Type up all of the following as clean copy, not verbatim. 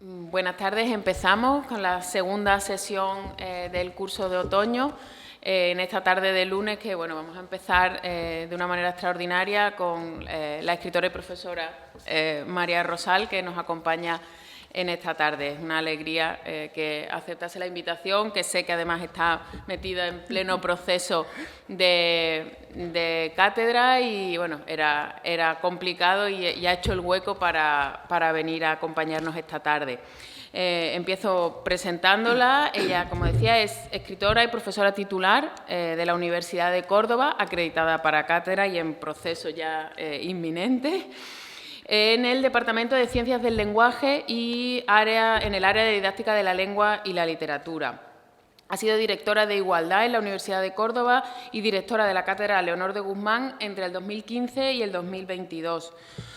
Buenas tardes. Empezamos con la segunda sesión del curso de otoño. En esta tarde de lunes, que bueno, vamos a empezar de una manera extraordinaria con la escritora y profesora María Rosal, que nos acompaña en esta tarde. Es una alegría que aceptase la invitación, que sé que además está metida en pleno proceso de cátedra y bueno, era complicado y ha hecho el hueco para venir a acompañarnos esta tarde. Empiezo presentándola. Ella, como decía, es escritora y profesora titular de la Universidad de Córdoba, acreditada para cátedra y en proceso ya inminente, en el Departamento de Ciencias del Lenguaje y en el área de Didáctica de la Lengua y la Literatura. Ha sido directora de Igualdad en la Universidad de Córdoba y directora de la Cátedra Leonor de Guzmán entre el 2015 y el 2022.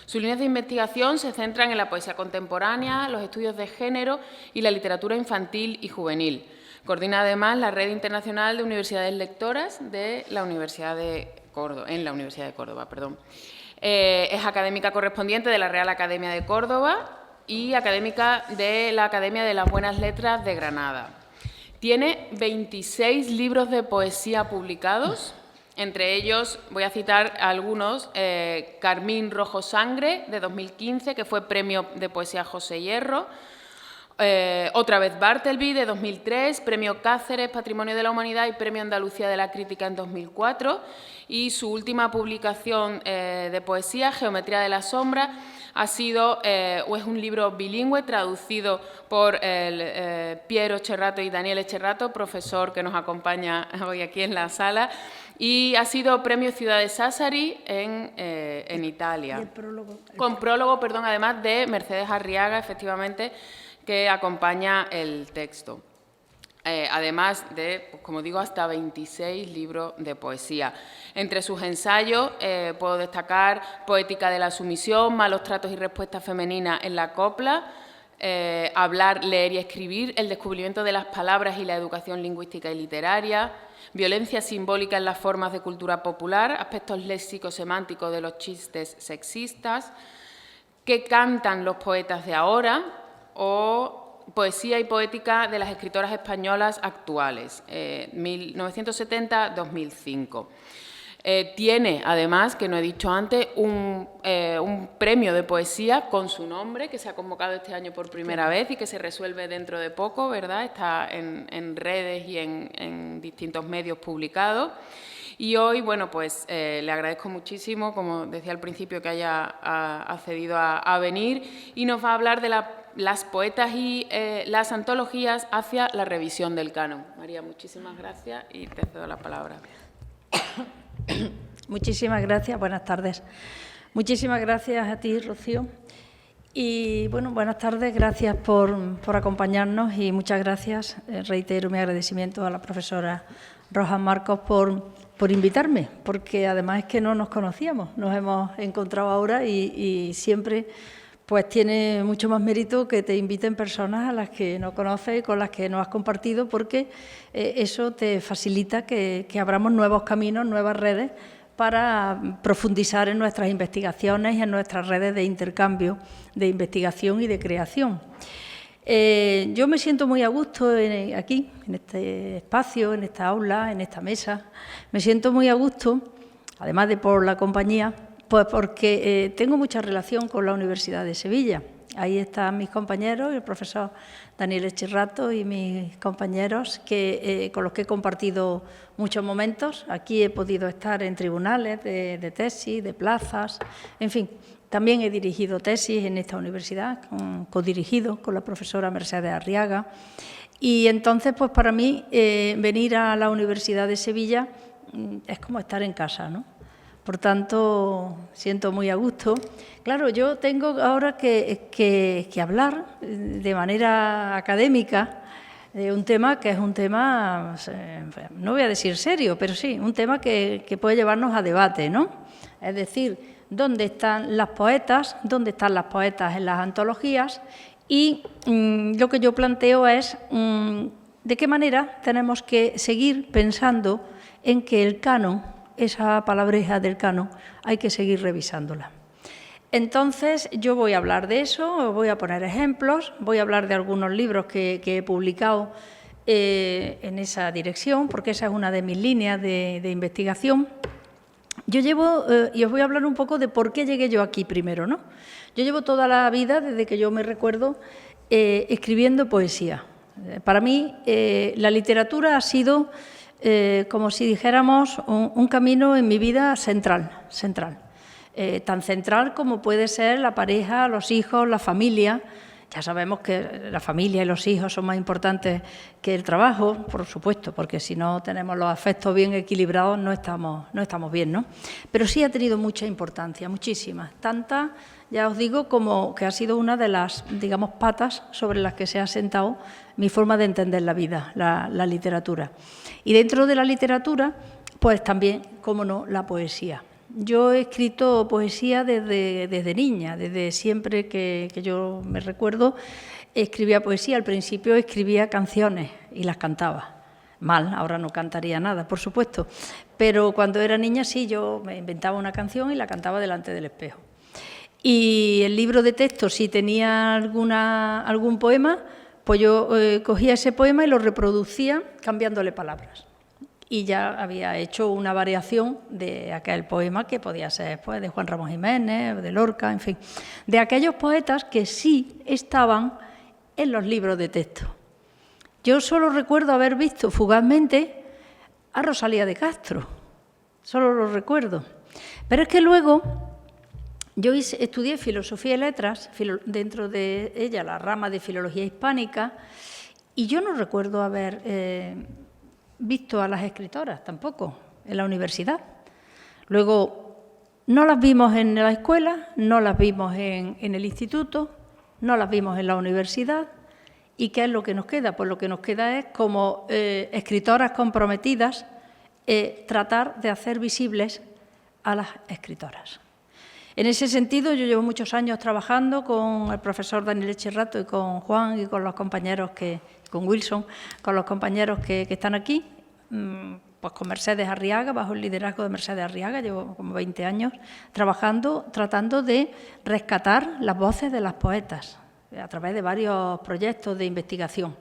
Sus líneas de investigación se centran en la poesía contemporánea, los estudios de género y la literatura infantil y juvenil. Coordina además la Red Internacional de Universidades Lectoras de la Universidad de Córdoba, Es académica correspondiente de la Real Academia de Córdoba y académica de la Academia de las Buenas Letras de Granada. Tiene 26 libros de poesía publicados, entre ellos voy a citar algunos: Carmín Rojo Sangre, de 2015, que fue Premio de Poesía José Hierro; Otra vez Bartleby, de 2003, Premio Cáceres, Patrimonio de la Humanidad y Premio Andalucía de la Crítica en 2004, y su última publicación de poesía, Geometría de la Sombra, es un libro bilingüe traducido por Piero Cerrato y Daniel Echerrato, profesor que nos acompaña hoy aquí en la sala, y ha sido Premio Ciudad de Sassari en Italia. Con prólogo, además, de Mercedes Arriaga, efectivamente, que acompaña el texto. Además de, pues, como digo, hasta 26 libros de poesía. Entre sus ensayos puedo destacar Poética de la sumisión, Malos tratos y respuestas femeninas en la copla, Hablar, leer y escribir, el descubrimiento de las palabras y la educación lingüística y literaria, Violencia simbólica en las formas de cultura popular, aspectos léxico-semánticos de los chistes sexistas, ¿Qué cantan los poetas de ahora?, o Poesía y poética de las escritoras españolas actuales, 1970-2005. Tiene, además, que no he dicho antes, un premio de poesía con su nombre, que se ha convocado este año por primera vez y que se resuelve dentro de poco, ¿verdad? Está en redes y en distintos medios publicados. Y hoy, bueno, pues le agradezco muchísimo, como decía al principio, que haya accedido a venir, y nos va a hablar de las poetas y las antologías hacia la revisión del canon. María, muchísimas gracias y te cedo la palabra. Muchísimas gracias, buenas tardes. Muchísimas gracias a ti, Rocío. Y bueno, buenas tardes, gracias por acompañarnos y muchas gracias. Reitero mi agradecimiento a la profesora Rojas Marcos por invitarme, porque además es que no nos conocíamos, nos hemos encontrado ahora y siempre pues tiene mucho más mérito que te inviten personas a las que no conoces y con las que no has compartido, porque eso te facilita que abramos nuevos caminos, nuevas redes para profundizar en nuestras investigaciones y en nuestras redes de intercambio, de investigación y de creación. Yo me siento muy a gusto aquí, en este espacio, en esta aula, en esta mesa. Me siento muy a gusto, además de por la compañía, pues porque tengo mucha relación con la Universidad de Sevilla. Ahí están mis compañeros, el profesor Daniel Echerrato y mis compañeros con los que he compartido muchos momentos. Aquí he podido estar en tribunales de tesis, de plazas, en fin. También he dirigido tesis en esta universidad, codirigido con la profesora Mercedes Arriaga. Y entonces, pues para mí, venir a la Universidad de Sevilla es como estar en casa, ¿no? Por tanto, siento muy a gusto. Claro, yo tengo ahora que hablar de manera académica de un tema que es un tema, no voy a decir serio, pero sí, un tema que puede llevarnos a debate, ¿no? Es decir, ¿dónde están las poetas? ¿Dónde están las poetas en las antologías? Y lo que yo planteo es de qué manera tenemos que seguir pensando en que el canon, esa palabreja del canon, hay que seguir revisándola. Entonces, yo voy a hablar de eso, voy a poner ejemplos, voy a hablar de algunos libros que he publicado en esa dirección, porque esa es una de mis líneas de investigación. Yo llevo, y os voy a hablar un poco de por qué llegué yo aquí primero, ¿no? Yo llevo toda la vida, desde que yo me recuerdo, escribiendo poesía. Para mí, la literatura ha sido, como si dijéramos, un camino en mi vida central. Tan central como puede ser la pareja, los hijos, la familia. Ya sabemos que la familia y los hijos son más importantes que el trabajo, por supuesto, porque si no tenemos los afectos bien equilibrados no estamos bien, ¿no? Pero sí ha tenido mucha importancia, muchísimas. Tanta, ya os digo, como que ha sido una de las, digamos, patas sobre las que se ha sentado mi forma de entender la vida, la literatura. Y dentro de la literatura, pues también, cómo no, la poesía. Yo he escrito poesía desde niña, desde siempre que yo me recuerdo, escribía poesía. Al principio escribía canciones y las cantaba. Mal, ahora no cantaría nada, por supuesto. Pero cuando era niña sí, yo me inventaba una canción y la cantaba delante del espejo. Y el libro de texto, si tenía algún poema, pues yo cogía ese poema y lo reproducía cambiándole palabras. Y ya había hecho una variación de aquel poema que podía ser pues, de Juan Ramón Jiménez, de Lorca, en fin, de aquellos poetas que sí estaban en los libros de texto. Yo solo recuerdo haber visto fugazmente a Rosalía de Castro, solo lo recuerdo. Pero es que luego yo estudié Filosofía y Letras, dentro de ella la rama de Filología Hispánica, y yo no recuerdo haber visto a las escritoras tampoco en la universidad. Luego no las vimos en la escuela, no las vimos en el instituto, no las vimos en la universidad. ¿Y qué es lo que nos queda? Pues lo que nos queda es, como escritoras comprometidas, tratar de hacer visibles a las escritoras. En ese sentido, yo llevo muchos años trabajando con el profesor Daniel Echerrato y con Juan y con los compañeros con Wilson, con los compañeros que están aquí, pues con Mercedes Arriaga, bajo el liderazgo de Mercedes Arriaga, llevo como 20 años trabajando, tratando de rescatar las voces de las poetas a través de varios proyectos de investigación.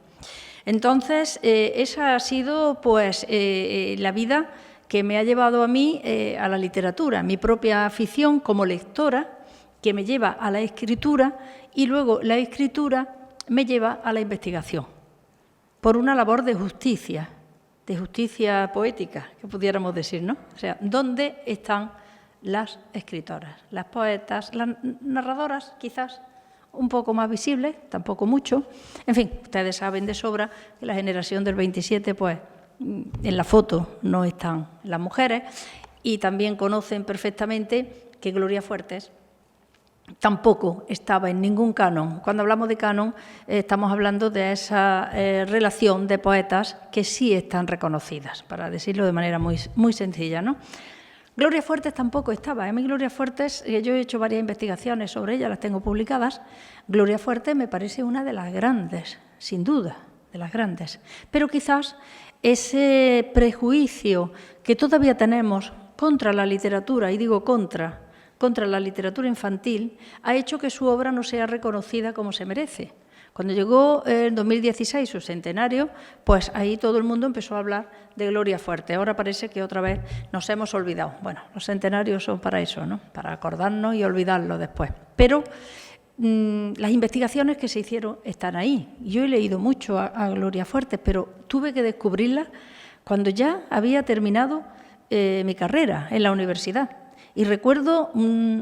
Entonces, esa ha sido pues la vida que me ha llevado a mí a la literatura, mi propia afición como lectora, que me lleva a la escritura, y luego la escritura me lleva a la investigación, por una labor de justicia poética, que pudiéramos decir, ¿no? O sea, ¿dónde están las escritoras, las poetas, las narradoras, quizás un poco más visibles, tampoco mucho? En fin, ustedes saben de sobra que la generación del 27, pues, en la foto no están las mujeres, y también conocen perfectamente que Gloria Fuertes tampoco estaba en ningún canon. Cuando hablamos de canon, estamos hablando de esa relación de poetas que sí están reconocidas, para decirlo de manera muy sencilla, ¿no? Gloria Fuertes tampoco estaba. A mí Gloria Fuertes, yo he hecho varias investigaciones sobre ella, las tengo publicadas. Gloria Fuertes me parece una de las grandes, sin duda, de las grandes. Pero quizás ese prejuicio que todavía tenemos contra la literatura, y digo contra la literatura infantil, ha hecho que su obra no sea reconocida como se merece. Cuando llegó en 2016 su centenario, pues ahí todo el mundo empezó a hablar de Gloria Fuertes. Ahora parece que otra vez nos hemos olvidado. Bueno, los centenarios son para eso, ¿no? Para acordarnos y olvidarlo después. Pero las investigaciones que se hicieron están ahí. Yo he leído mucho a Gloria Fuertes, pero tuve que descubrirla cuando ya había terminado mi carrera en la universidad. Y recuerdo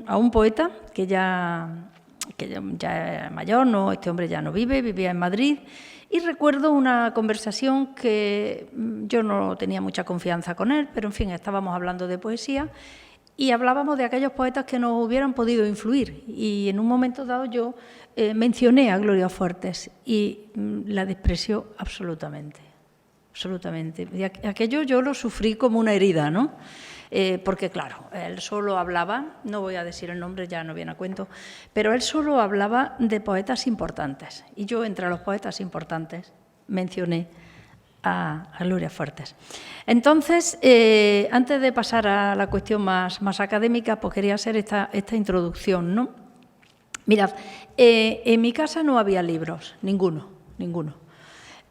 a un poeta que ya es mayor, no, este hombre ya no vivía en Madrid, y recuerdo una conversación que yo no tenía mucha confianza con él, pero en fin, estábamos hablando de poesía y hablábamos de aquellos poetas que nos hubieran podido influir, y en un momento dado yo mencioné a Gloria Fuertes y la despreció absolutamente. Y aquello yo lo sufrí como una herida, ¿no? Porque, claro, él solo hablaba, no voy a decir el nombre, ya no viene a cuento, pero él solo hablaba de poetas importantes. Y yo, entre los poetas importantes, mencioné a Gloria Fuertes. Entonces, antes de pasar a la cuestión más académica, pues quería hacer esta introducción, ¿no? Mirad, en mi casa no había libros, ninguno.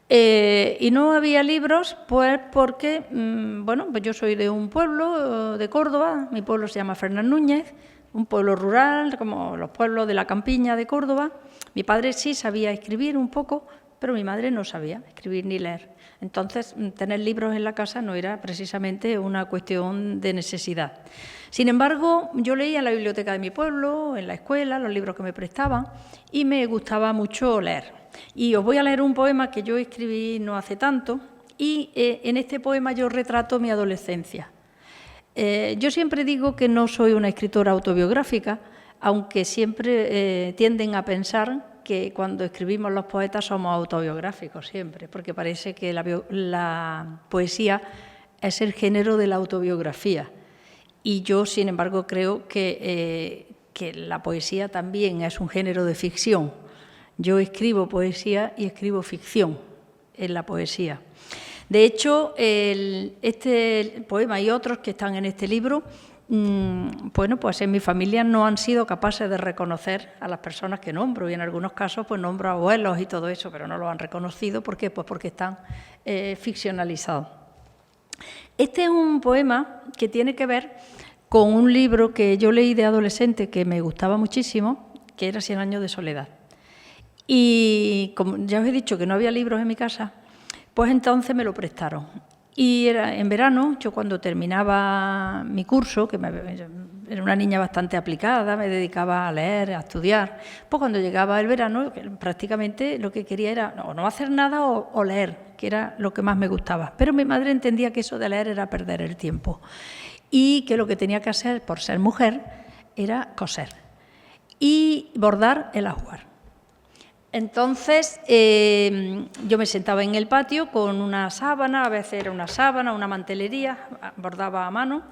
Y no había libros pues porque, bueno, pues yo soy de un pueblo de Córdoba, mi pueblo se llama Fernán Núñez, un pueblo rural, como los pueblos de la campiña de Córdoba. Mi padre sí sabía escribir un poco, pero mi madre no sabía escribir ni leer. Entonces, tener libros en la casa no era precisamente una cuestión de necesidad. Sin embargo, yo leía en la biblioteca de mi pueblo, en la escuela, los libros que me prestaban, y me gustaba mucho leer. Y os voy a leer un poema que yo escribí no hace tanto, y en este poema yo retrato mi adolescencia. Yo siempre digo que no soy una escritora autobiográfica, aunque siempre tienden a pensar que cuando escribimos los poetas somos autobiográficos siempre, porque parece que la poesía es el género de la autobiografía. Y yo, sin embargo, creo que la poesía también es un género de ficción. Yo escribo poesía y escribo ficción en la poesía. De hecho, este poema y otros que están en este libro, bueno, pues en mi familia no han sido capaces de reconocer a las personas que nombro, y en algunos casos pues nombro a abuelos y todo eso, pero no lo han reconocido. ¿Por qué? Pues porque están ficcionalizados. Este es un poema que tiene que ver con un libro que yo leí de adolescente que me gustaba muchísimo, que era 100 años de soledad. Y como ya os he dicho que no había libros en mi casa, pues entonces me lo prestaron. Y era en verano, yo cuando terminaba mi curso, que era una niña bastante aplicada, me dedicaba a leer, a estudiar, pues cuando llegaba el verano prácticamente lo que quería era no hacer nada o leer, que era lo que más me gustaba. Pero mi madre entendía que eso de leer era perder el tiempo y que lo que tenía que hacer, por ser mujer, era coser y bordar el ajuar. Entonces, yo me sentaba en el patio con una sábana, a veces era una sábana, una mantelería, bordaba a mano,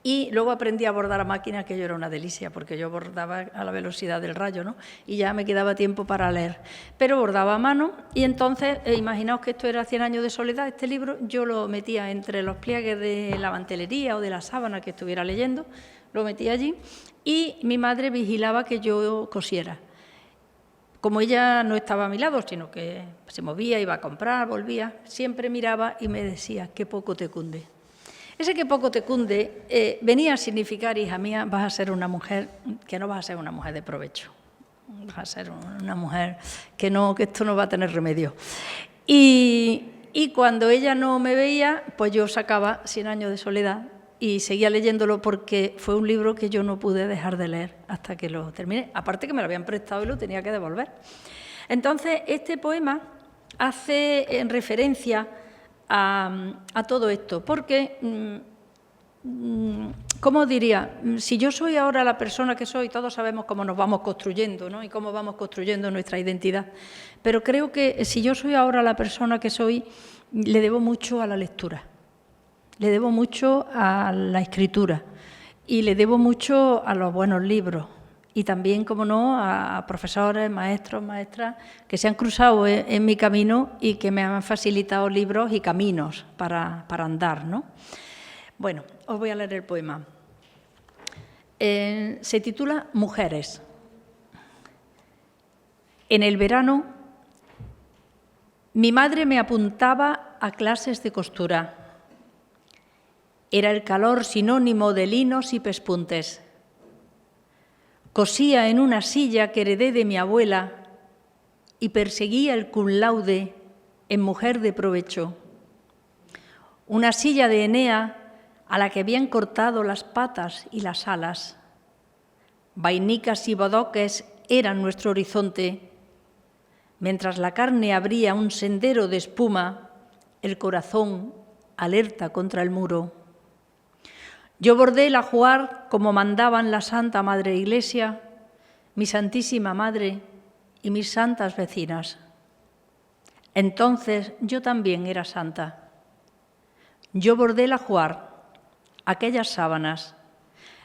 y luego aprendí a bordar a máquina, que yo era una delicia, porque yo bordaba a la velocidad del rayo, ¿no? Y ya me quedaba tiempo para leer. Pero bordaba a mano, y entonces, imaginaos que esto era 100 años de soledad, este libro, yo lo metía entre los pliegues de la mantelería o de la sábana que estuviera leyendo, lo metía allí, y mi madre vigilaba que yo cosiera. Como ella no estaba a mi lado, sino que se movía, iba a comprar, volvía, siempre miraba y me decía, qué poco te cunde. Ese qué poco te cunde venía a significar, hija mía, vas a ser una mujer que no vas a ser una mujer de provecho. Vas a ser una mujer que esto no va a tener remedio. Y cuando ella no me veía, pues yo sacaba 100 años de soledad y seguía leyéndolo porque fue un libro que yo no pude dejar de leer hasta que lo terminé. Aparte que me lo habían prestado y lo tenía que devolver. Entonces, este poema hace referencia a todo esto, porque, ¿cómo diría? Si yo soy ahora la persona que soy, todos sabemos cómo nos vamos construyendo, ¿no? Y cómo vamos construyendo nuestra identidad. Pero creo que si yo soy ahora la persona que soy, le debo mucho a la lectura. Le debo mucho a la escritura y le debo mucho a los buenos libros y también, como no, a profesores, maestros, maestras que se han cruzado en mi camino y que me han facilitado libros y caminos para andar, ¿no? Bueno, os voy a leer el poema. Se titula Mujeres. En el verano, mi madre me apuntaba a clases de costura. Era el calor sinónimo de linos y pespuntes. Cosía en una silla que heredé de mi abuela y perseguía el cum laude en mujer de provecho. Una silla de Enea a la que habían cortado las patas y las alas. Vainicas y bodoques eran nuestro horizonte. Mientras la carne abría un sendero de espuma, el corazón alerta contra el muro. Yo bordé el ajuar como mandaban la Santa Madre Iglesia, mi Santísima Madre y mis santas vecinas. Entonces yo también era santa. Yo bordé el ajuar, aquellas sábanas,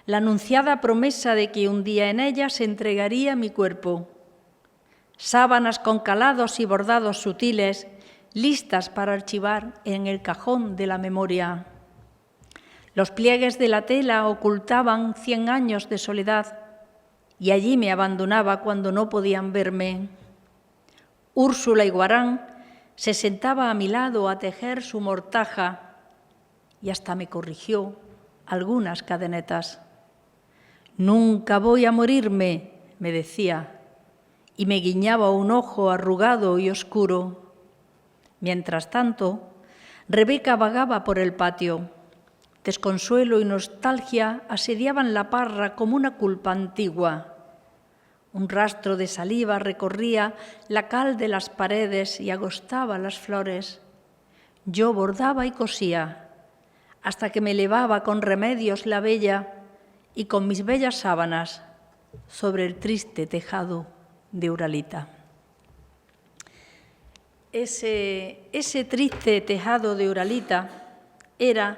la anunciada promesa de que un día en ellas se entregaría mi cuerpo. Sábanas con calados y bordados sutiles, listas para archivar en el cajón de la memoria. Los pliegues de la tela ocultaban 100 años de soledad y allí me abandonaba cuando no podían verme. Úrsula Iguarán se sentaba a mi lado a tejer su mortaja y hasta me corrigió algunas cadenetas. «Nunca voy a morirme», me decía, y me guiñaba un ojo arrugado y oscuro. Mientras tanto, Rebeca vagaba por el patio. Desconsuelo y nostalgia asediaban la parra como una culpa antigua. Un rastro de saliva recorría la cal de las paredes y agostaba las flores. Yo bordaba y cosía, hasta que me elevaba con remedios la bella y con mis bellas sábanas sobre el triste tejado de Uralita. Ese triste tejado de Uralita era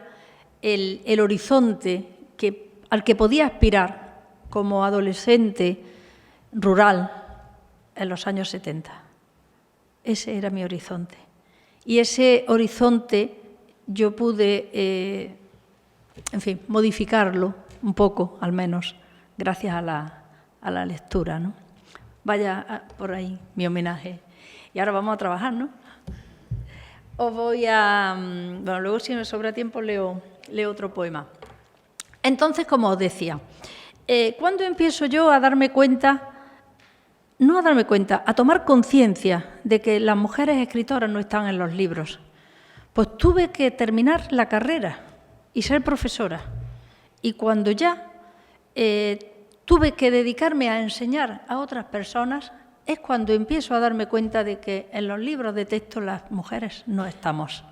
el horizonte al que podía aspirar como adolescente rural en los años 70. Ese era mi horizonte. Y ese horizonte yo pude, modificarlo un poco, al menos, gracias a la lectura, ¿no? Vaya por ahí mi homenaje. Y ahora vamos a trabajar, ¿no? Os voy a... Bueno, luego si me sobra tiempo leo otro poema. Entonces, como os decía, ¿cuándo empiezo yo a darme cuenta, no a darme cuenta, a tomar conciencia de que las mujeres escritoras no están en los libros? Pues tuve que terminar la carrera y ser profesora. Y cuando ya tuve que dedicarme a enseñar a otras personas, es cuando empiezo a darme cuenta de que en los libros de texto las mujeres no estamos.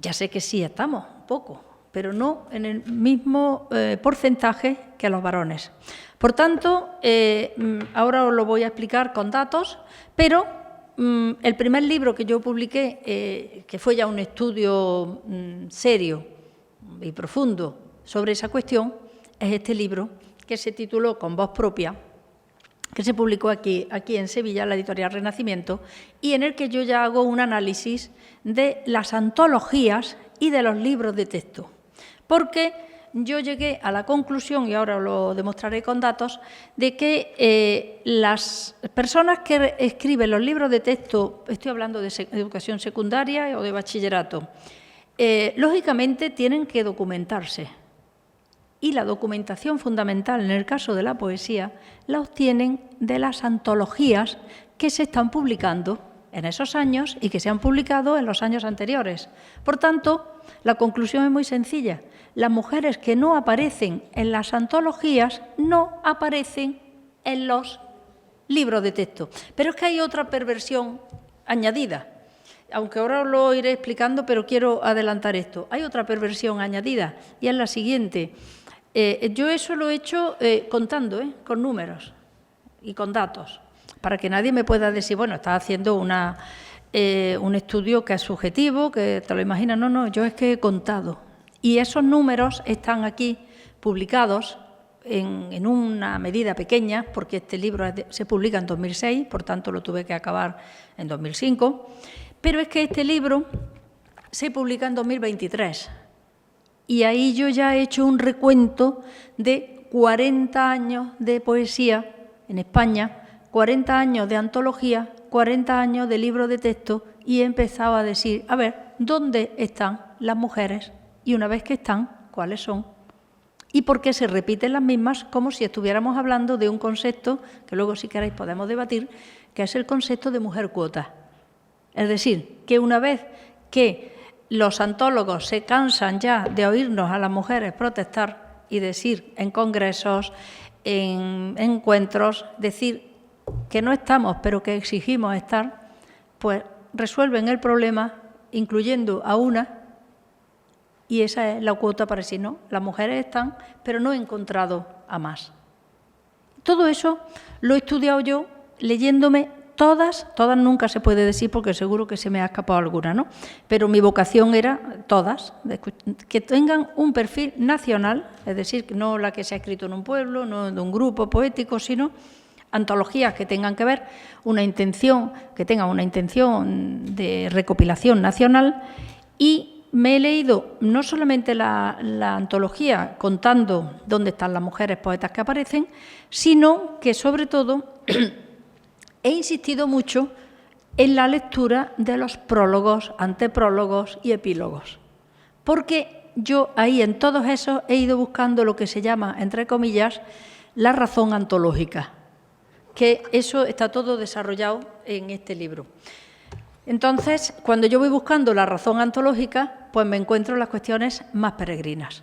Ya sé que sí estamos, un poco, pero no en el mismo porcentaje que los varones. Por tanto, ahora os lo voy a explicar con datos, pero el primer libro que yo publiqué, que fue ya un estudio serio y profundo sobre esa cuestión, es este libro que se tituló Con voz propia, que se publicó aquí en Sevilla, en la editorial Renacimiento, y en el que yo ya hago un análisis de las antologías y de los libros de texto. Porque yo llegué a la conclusión, y ahora lo demostraré con datos, de que las personas que escriben los libros de texto, estoy hablando de educación secundaria o de bachillerato, lógicamente tienen que documentarse. Y la documentación fundamental, en el caso de la poesía, la obtienen de las antologías que se están publicando en esos años y que se han publicado en los años anteriores. Por tanto, la conclusión es muy sencilla. Las mujeres que no aparecen en las antologías no aparecen en los libros de texto. Pero es que hay otra perversión añadida. Aunque ahora os lo iré explicando, pero quiero adelantar esto. Hay otra perversión añadida y es la siguiente. Yo eso lo he hecho contando, con números y con datos, para que nadie me pueda decir, bueno, estás haciendo un estudio que es subjetivo, que te lo imaginas. No, yo es que he contado. Y esos números están aquí publicados en una medida pequeña, porque este libro se publica en 2006, por tanto lo tuve que acabar en 2005, pero es que este libro se publica en 2023. Y ahí yo ya he hecho un recuento de 40 años de poesía en España, 40 años de antología, 40 años de libros de texto, y he empezado a decir, a ver, ¿dónde están las mujeres? Y una vez que están, ¿cuáles son? Y por qué se repiten las mismas, como si estuviéramos hablando de un concepto, que luego si queréis podemos debatir, que es el concepto de mujer cuota. Es decir, que una vez que los antólogos se cansan ya de oírnos a las mujeres protestar y decir en congresos, en encuentros, decir que no estamos, pero que exigimos estar, pues resuelven el problema incluyendo a una, y esa es la cuota para decir, no, las mujeres están, pero no he encontrado a más. Todo eso lo he estudiado yo leyéndome todas nunca se puede decir porque seguro que se me ha escapado alguna, ¿no? Pero mi vocación era todas, que tengan un perfil nacional, es decir, no la que se ha escrito en un pueblo, no de un grupo poético, sino antologías que tengan que ver, que tengan una intención de recopilación nacional y me he leído no solamente la antología contando dónde están las mujeres poetas que aparecen, sino que, sobre todo, he insistido mucho en la lectura de los prólogos, anteprólogos y epílogos, porque yo ahí en todos esos he ido buscando lo que se llama, entre comillas, la razón antológica, que eso está todo desarrollado en este libro. Entonces, cuando yo voy buscando la razón antológica, pues me encuentro las cuestiones más peregrinas.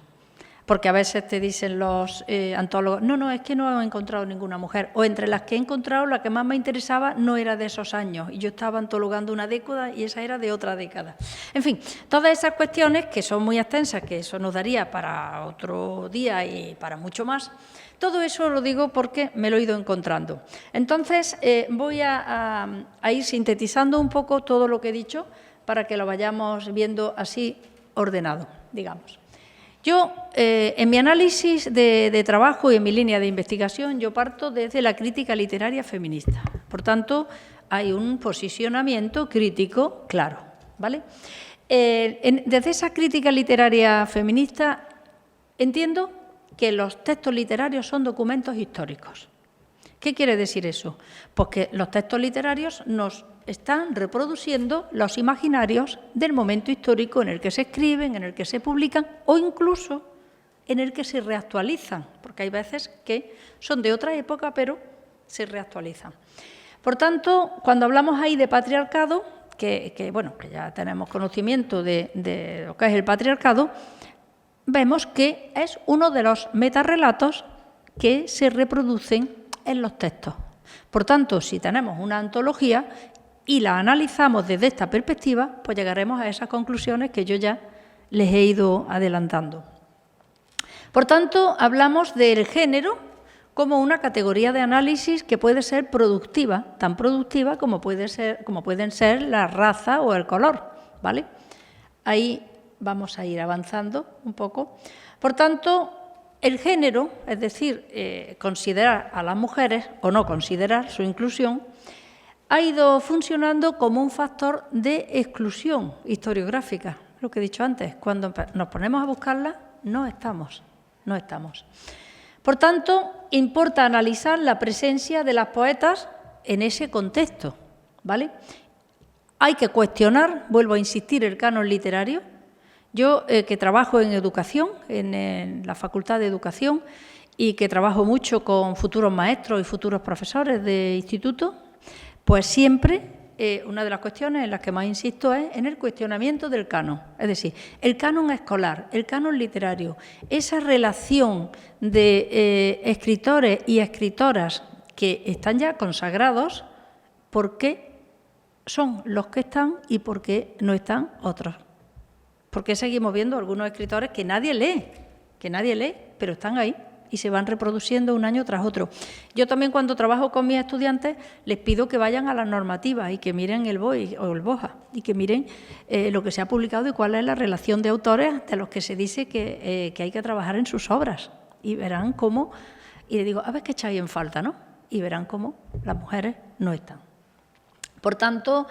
Porque a veces te dicen los antólogos, no, es que no he encontrado ninguna mujer. O entre las que he encontrado, la que más me interesaba no era de esos años. Y yo estaba antologando una década y esa era de otra década. En fin, todas esas cuestiones que son muy extensas, que eso nos daría para otro día y para mucho más, todo eso lo digo porque me lo he ido encontrando. Entonces, voy a ir sintetizando un poco todo lo que he dicho para que lo vayamos viendo así ordenado, digamos. Yo, en mi análisis de trabajo y en mi línea de investigación, yo parto desde la crítica literaria feminista. Por tanto, hay un posicionamiento crítico claro, ¿vale? Desde esa crítica literaria feminista entiendo que los textos literarios son documentos históricos. ¿Qué quiere decir eso? Pues que los textos literarios nos están reproduciendo los imaginarios del momento histórico en el que se escriben, en el que se publican o incluso en el que se reactualizan, porque hay veces que son de otra época pero se reactualizan. Por tanto, cuando hablamos ahí de patriarcado, que ya tenemos conocimiento de lo que es el patriarcado, vemos que es uno de los metarrelatos que se reproducen en los textos. Por tanto, si tenemos una antología y la analizamos desde esta perspectiva, pues llegaremos a esas conclusiones que yo ya les he ido adelantando. Por tanto, hablamos del género como una categoría de análisis que puede ser productiva, tan productiva como pueden ser la raza o el color, ¿vale? Ahí vamos a ir avanzando un poco. Por tanto, el género, es decir, considerar a las mujeres o no considerar su inclusión, ha ido funcionando como un factor de exclusión historiográfica. Lo que he dicho antes, cuando nos ponemos a buscarla, no estamos. Por tanto, importa analizar la presencia de las poetas en ese contexto, ¿vale? Hay que cuestionar, vuelvo a insistir, el canon literario. Yo, que trabajo en educación, en la Facultad de Educación, y que trabajo mucho con futuros maestros y futuros profesores de instituto, pues siempre una de las cuestiones en las que más insisto es en el cuestionamiento del canon. Es decir, el canon escolar, el canon literario, esa relación de escritores y escritoras que están ya consagrados, ¿por qué son los que están y por qué no están otros? ¿Por qué seguimos viendo algunos escritores que nadie lee, pero están ahí y se van reproduciendo un año tras otro? Yo también, cuando trabajo con mis estudiantes, les pido que vayan a las normativas y que miren el BOE o el BOJA y que miren lo que se ha publicado y cuál es la relación de autores de los que se dice que hay que trabajar en sus obras. Y verán cómo, y les digo, a ver qué echáis en falta, ¿no? Y verán cómo las mujeres no están. Por tanto,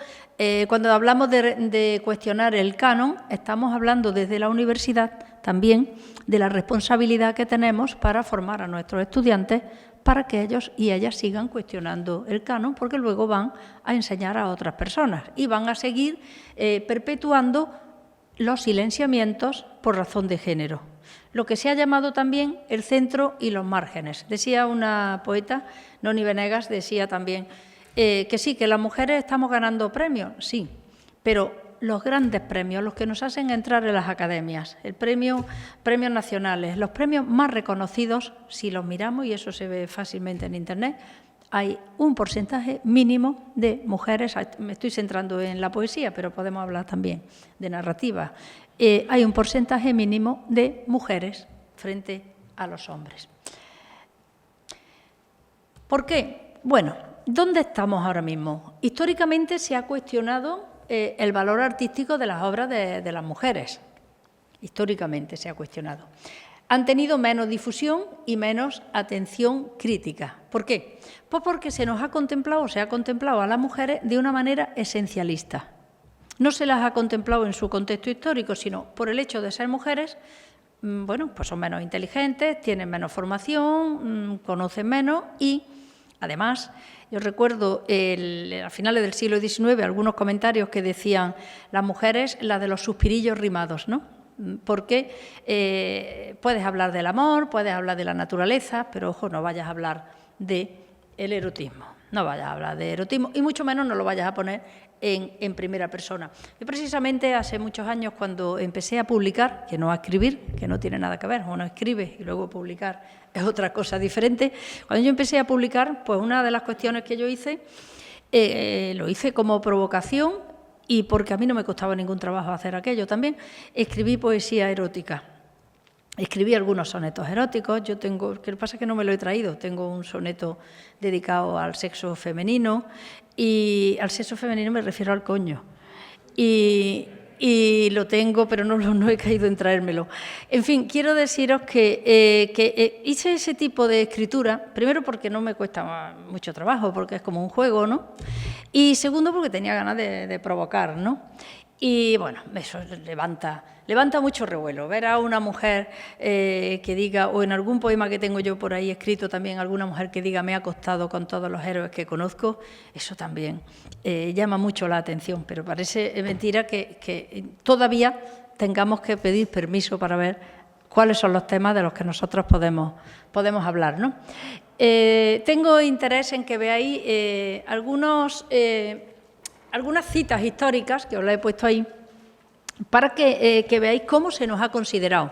cuando hablamos de cuestionar el canon, estamos hablando desde la universidad también de la responsabilidad que tenemos para formar a nuestros estudiantes para que ellos y ellas sigan cuestionando el canon, porque luego van a enseñar a otras personas y van a seguir perpetuando los silenciamientos por razón de género. Lo que se ha llamado también el centro y los márgenes. Decía una poeta, Noni Venegas, decía también que sí, que las mujeres estamos ganando premios, sí, pero los grandes premios, los que nos hacen entrar en las academias, premios nacionales, los premios más reconocidos, si los miramos, y eso se ve fácilmente en Internet, hay un porcentaje mínimo de mujeres, me estoy centrando en la poesía, pero podemos hablar también de narrativa, hay un porcentaje mínimo de mujeres frente a los hombres. ¿Por qué? Bueno, ¿dónde estamos ahora mismo? Históricamente se ha cuestionado el valor artístico de las obras de las mujeres. Históricamente se ha cuestionado. Han tenido menos difusión y menos atención crítica. ¿Por qué? Pues porque se ha contemplado a las mujeres de una manera esencialista. No se las ha contemplado en su contexto histórico, sino por el hecho de ser mujeres, bueno, pues son menos inteligentes, tienen menos formación, conocen menos y, además, yo recuerdo a finales del siglo XIX algunos comentarios que decían las mujeres, las de los suspirillos rimados, ¿no? Porque puedes hablar del amor, puedes hablar de la naturaleza, pero, ojo, no vayas a hablar del erotismo. No vayas a hablar de erotismo y mucho menos no lo vayas a poner en primera persona. Yo precisamente hace muchos años cuando empecé a publicar, que no a escribir, que no tiene nada que ver, uno escribe y luego publicar es otra cosa diferente, cuando yo empecé a publicar, pues una de las cuestiones que yo hice, lo hice como provocación y porque a mí no me costaba ningún trabajo hacer aquello también, escribí poesía erótica. Escribí algunos sonetos eróticos, yo tengo, que pasa es que no me lo he traído, tengo un soneto dedicado al sexo femenino y al sexo femenino me refiero al coño y lo tengo, pero no he caído en traérmelo. En fin, quiero deciros que hice ese tipo de escritura, primero porque no me cuesta mucho trabajo, porque es como un juego, ¿no? Y segundo porque tenía ganas de provocar, ¿no? Y bueno, eso levanta mucho revuelo. Ver a una mujer que diga, o en algún poema que tengo yo por ahí escrito también, alguna mujer que diga, me he acostado con todos los héroes que conozco, eso también llama mucho la atención, pero parece mentira que todavía tengamos que pedir permiso para ver cuáles son los temas de los que nosotros podemos hablar, ¿no? Tengo interés en que veáis algunas citas históricas, que os las he puesto ahí, para que veáis cómo se nos ha considerado.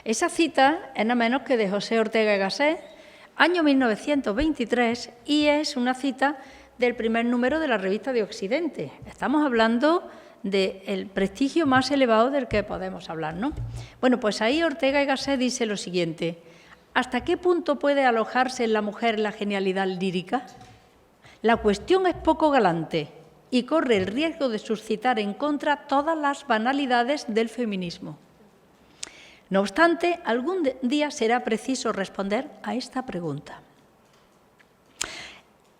Esa cita es nada menos que de José Ortega y Gasset, año 1923, y es una cita del primer número de la revista de Occidente. Estamos hablando del prestigio más elevado del que podemos hablar, ¿no? Bueno, pues ahí Ortega y Gasset dice lo siguiente: ¿hasta qué punto puede alojarse en la mujer la genialidad lírica? La cuestión es poco galante y corre el riesgo de suscitar en contra todas las banalidades del feminismo. No obstante, algún día será preciso responder a esta pregunta.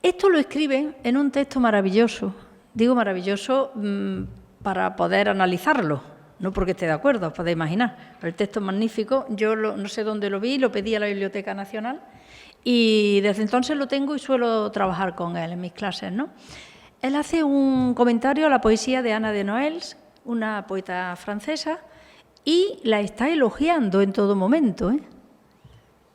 Esto lo escribe en un texto maravilloso, digo maravilloso para poder analizarlo, no porque esté de acuerdo, os podéis imaginar. El texto es magnífico, yo no sé dónde lo vi, lo pedí a la Biblioteca Nacional y desde entonces lo tengo y suelo trabajar con él en mis clases, ¿no? Él hace un comentario a la poesía de Ana de Noailles, una poeta francesa, y la está elogiando en todo momento, ¿eh?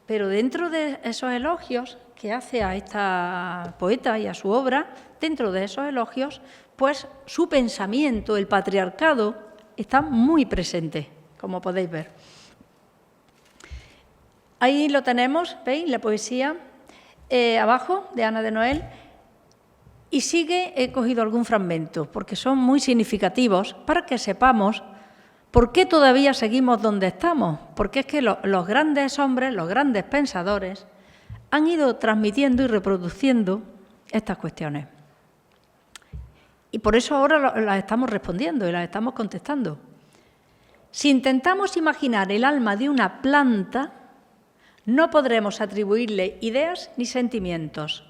Pero dentro de esos elogios que hace a esta poeta y a su obra, dentro de esos elogios, pues su pensamiento, el patriarcado, está muy presente, como podéis ver. Ahí lo tenemos, ¿veis? La poesía abajo de Ana de Noailles. Y he cogido algún fragmento, porque son muy significativos, para que sepamos por qué todavía seguimos donde estamos. Porque es que los grandes hombres, los grandes pensadores, han ido transmitiendo y reproduciendo estas cuestiones. Y por eso ahora las estamos respondiendo y las estamos contestando. Si intentamos imaginar el alma de una planta, no podremos atribuirle ideas ni sentimientos.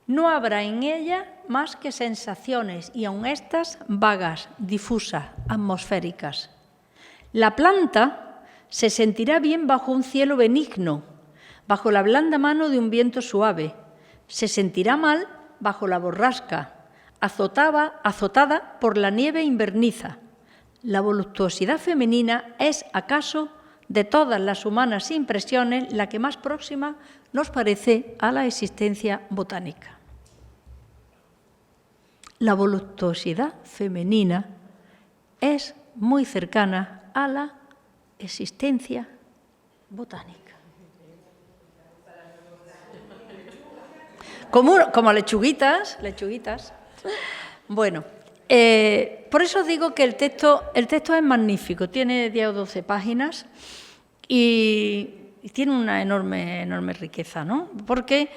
No habrá en ella más que sensaciones, y aun estas vagas, difusas, atmosféricas. La planta se sentirá bien bajo un cielo benigno, bajo la blanda mano de un viento suave. Se sentirá mal bajo la borrasca, azotada por la nieve inverniza. La voluptuosidad femenina es, acaso, de todas las humanas impresiones, la que más próxima nos parece a la existencia botánica. La voluptuosidad femenina es muy cercana a la existencia botánica. Como lechuguitas. Bueno, por eso os digo que el texto es magnífico, tiene 10 o 12 páginas y tiene una enorme riqueza, ¿no? Porque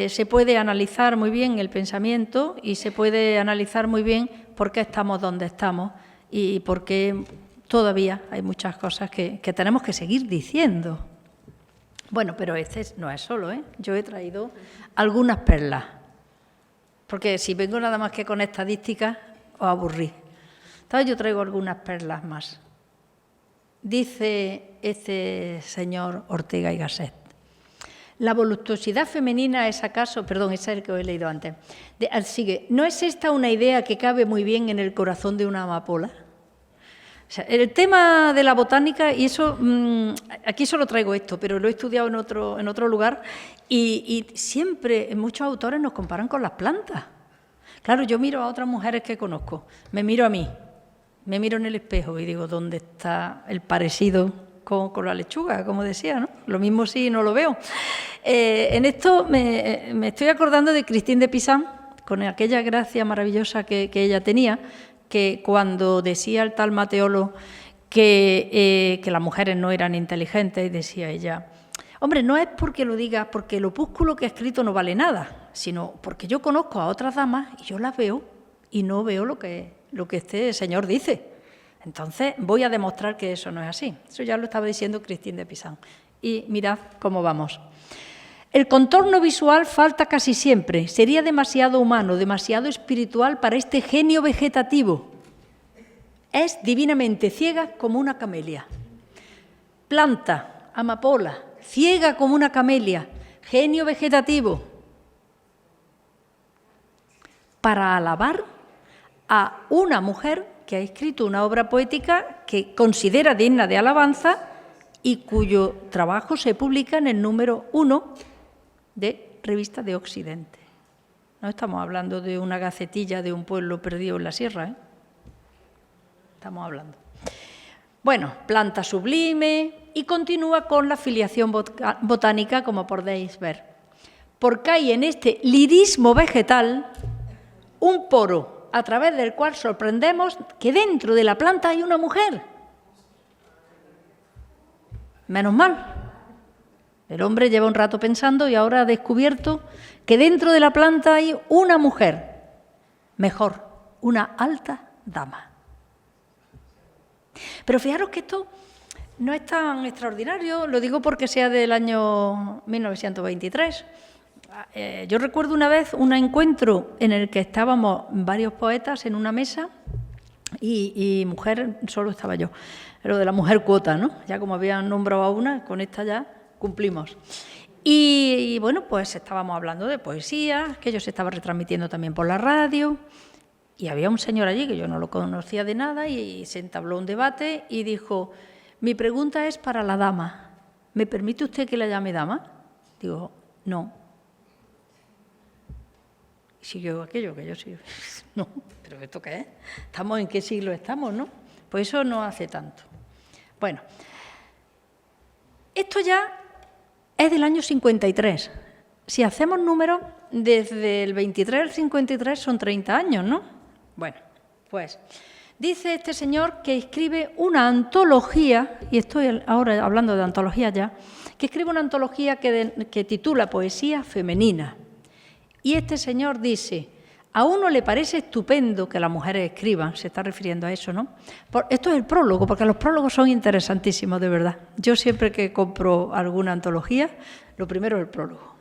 se puede analizar muy bien el pensamiento y se puede analizar muy bien por qué estamos donde estamos y por qué todavía hay muchas cosas que tenemos que seguir diciendo. Bueno, pero no es solo, ¿eh? Yo he traído algunas perlas, porque si vengo nada más que con estadísticas, os aburrí. Entonces yo traigo algunas perlas más. Dice este señor Ortega y Gasset: la voluptuosidad femenina es acaso, perdón, ese es el que os he leído antes, sigue, ¿no es esta una idea que cabe muy bien en el corazón de una amapola? O sea, el tema de la botánica, y eso, aquí solo traigo esto, pero lo he estudiado en otro lugar, y siempre muchos autores nos comparan con las plantas. Claro, yo miro a otras mujeres que conozco, me miro a mí, me miro en el espejo y digo, ¿dónde está el parecido con la lechuga, como decía, ¿no? Lo mismo si no lo veo. En esto me estoy acordando de Christine de Pizan, con aquella gracia maravillosa que ella tenía, que cuando decía el tal Mateolo que las mujeres no eran inteligentes, decía ella, hombre, no es porque lo diga, porque el opúsculo que ha escrito no vale nada, sino porque yo conozco a otras damas y yo las veo y no veo lo que este señor dice. Entonces, voy a demostrar que eso no es así. Eso ya lo estaba diciendo Christine de Pizan. Y mirad cómo vamos. El contorno visual falta casi siempre. Sería demasiado humano, demasiado espiritual para este genio vegetativo. Es divinamente ciega como una camelia. Planta, amapola, ciega como una camelia, genio vegetativo. Para alabar a una mujer que ha escrito una obra poética que considera digna de alabanza y cuyo trabajo se publica en el número 1 de Revista de Occidente. No estamos hablando de una gacetilla de un pueblo perdido en la sierra, ¿eh? Estamos hablando. Bueno, planta sublime, y continúa con la filiación botánica, como podéis ver. Porque hay en este lirismo vegetal un poro a través del cual sorprendemos que dentro de la planta hay una mujer. Menos mal. El hombre lleva un rato pensando y ahora ha descubierto que dentro de la planta hay una mujer. Mejor, una alta dama. Pero fijaros que esto no es tan extraordinario, lo digo porque sea del año 1923. Yo recuerdo una vez un encuentro en el que estábamos varios poetas en una mesa y mujer, solo estaba yo, lo de la mujer cuota, ¿no? Ya como habían nombrado a una, con esta ya cumplimos. Y bueno, pues estábamos hablando de poesía, que ellos se estaban retransmitiendo también por la radio, y había un señor allí que yo no lo conocía de nada y se entabló un debate y dijo, mi pregunta es para la dama, ¿me permite usted que la llame dama? Digo, no. Siguió aquello, que yo sí, no, pero ¿esto qué es? ¿Estamos en qué siglo estamos, no? Pues eso no hace tanto. Bueno, esto ya es del año 53. Si hacemos números, desde el 23 al 53 son 30 años, ¿no? Bueno, pues dice este señor que escribe una antología, y estoy ahora hablando de antología ya, que escribe una antología que titula Poesía Femenina. Y este señor dice, a uno le parece estupendo que las mujeres escriban, se está refiriendo a eso, ¿no? Esto es el prólogo, porque los prólogos son interesantísimos, de verdad. Yo siempre que compro alguna antología, lo primero es el prólogo.